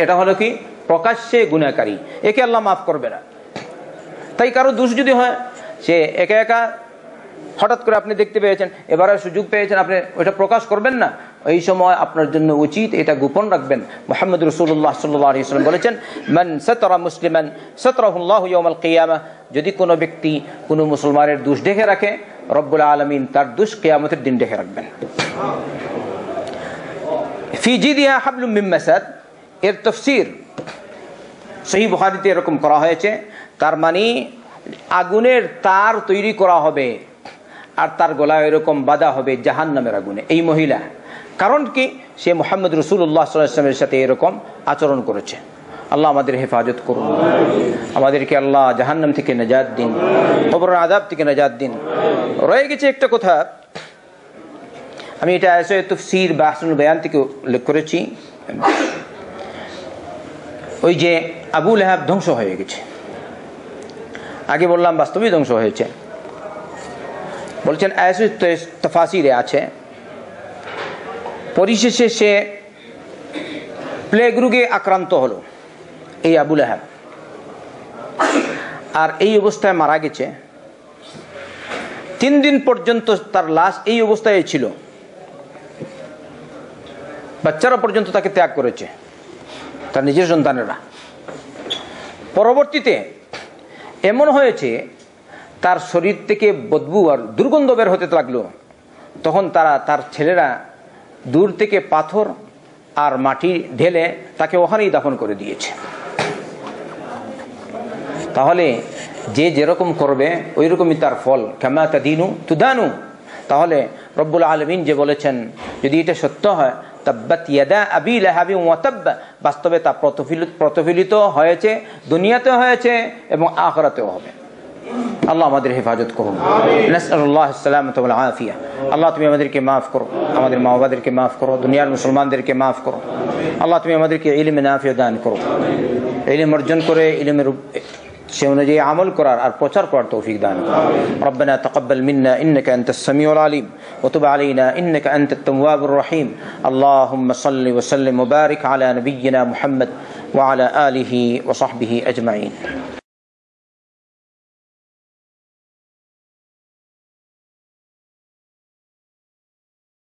এটা হলো কি প্রকাশ্যে গুনাহকারী, একে আল্লাহ মাফ করবে না। তাই কারো দোষ যদি হয়, সে একা একা হঠাৎ করে আপনি দেখতে পেয়েছেন, এবারে সুযোগ পেয়েছেন, আপনি ওইটা প্রকাশ করবেন না। এই সময় আপনার জন্য উচিত এটা গোপন রাখবেন। মুহাম্মদ রাসূলুল্লাহ সাল্লাল্লাহু আলাইহি ওয়াসাল্লাম বলেছেন মান সাতারা মুসলিমান সাতারাহুল্লাহু ইয়াওমাল কিয়ামা, যদি কোনো ব্যক্তি কোনো মুসলমানের দোষ ঢেকে রাখে, রব্বুল আলামিন তার দোষ কিয়ামতের দিন ঢেকে রাখবেন। ফি জিদিহা হাবলুম মিন মাসাদ, এর তাফসীর সহিহ বুখারীতে এরকম করা হয়েছে, তার মানে আগুনের তার তৈরি করা হবে আর তার গলায় এরকম বাঁধা হবে জাহান্নামের আগুনে এই মহিলা। কারণ কি? সে মুহাম্মদ রাসূলুল্লাহ সাল্লাল্লাহু আলাইহি ওয়াসাল্লামের সাথে এরকম আচরণ করেছে। আল্লাহ আমাদের হেফাজত করুন, আমাদেরকে আল্লাহ জাহান্নাম থেকে নাজাত দিন, কবরের আযাব থেকে নাজাত দিন। রয়ে গেছে একটা কথা, আমি এটা এসে তাফসীর বাহসুল বায়ান থেকে উল্লেখ করেছি, ওই যে আবু লাহাব ধ্বংস হয়ে গেছে। আগে বললাম বাস্তবেই ধ্বংস হয়েছে। বলছেন আয়াসে তাফাসিরে আছে, পরিশেষে সে প্লেগ রোগে আক্রান্ত হলো এই আবু লাহাব, আর এই অবস্থায় মারা গেছে। 3 দিন পর্যন্ত তার লাশ এই অবস্থায় ছিল, বাচ্চারা পর্যন্ত তাকে ত্যাগ করেছে, তার নিজের সন্তানেরা। পরবর্তীতে এমন হয়েছে তার শরীর থেকে বদবু আর দুর্গন্ধ বের হতে লাগলো, তখন তার ছেলেরা দূর থেকে পাথর আর মাটি ঢেলে তাকে ওখানেই দাফন করে দিয়েছে। তাহলে যে যেরকম করবে ওই রকমই তার ফল, কামা তাদিনু তুদানু। তাহলে রব্বুল আলামিন যে বলেছেন, যদি এটা সত্য হয়, তাব্বাত ইয়াদা আবি লাহাবি ওয়া তাব্ব, বাস্তবে তা প্রতিফলিত হয়েছে, দুনিয়াতে হয়েছে এবং আখিরাতেও হবে। আল্লাহ আমাদের হেফাজত করুন। নাসআলুল্লাহ আসসালামাত ওয়াল আফিয়া। আল্লাহ তুমি আমাদেরকে মাফ করো, আমাদের মা বাবাদেরকে মাফ করো, দুনিয়ার মুসলমানদেরকে মাফ করো। আল্লাহ তুমি আমাদেরকে ইলমে নাফি দান করো, ইলম অর্জন করে ইলমের সে অনুযায়ী আমল করার আর প্রচার করার তৌফিক দান করো। রব্বানা তাকাব্বাল মিন্না ইন্নাকা আনতাস সামিউল আলিম ওয়া তুব আলাইনা ইন্নাকা আনতাত তাওয়াবুর রহিম। আল্লাহুম্মা সাল্লি ওয়া সাল্লিম ওয়া বারিক আলা নাবিয়্যিনা মুহাম্মদ ওয়া আলা আলিহি ওয়া সাহবিহি আজমাইন।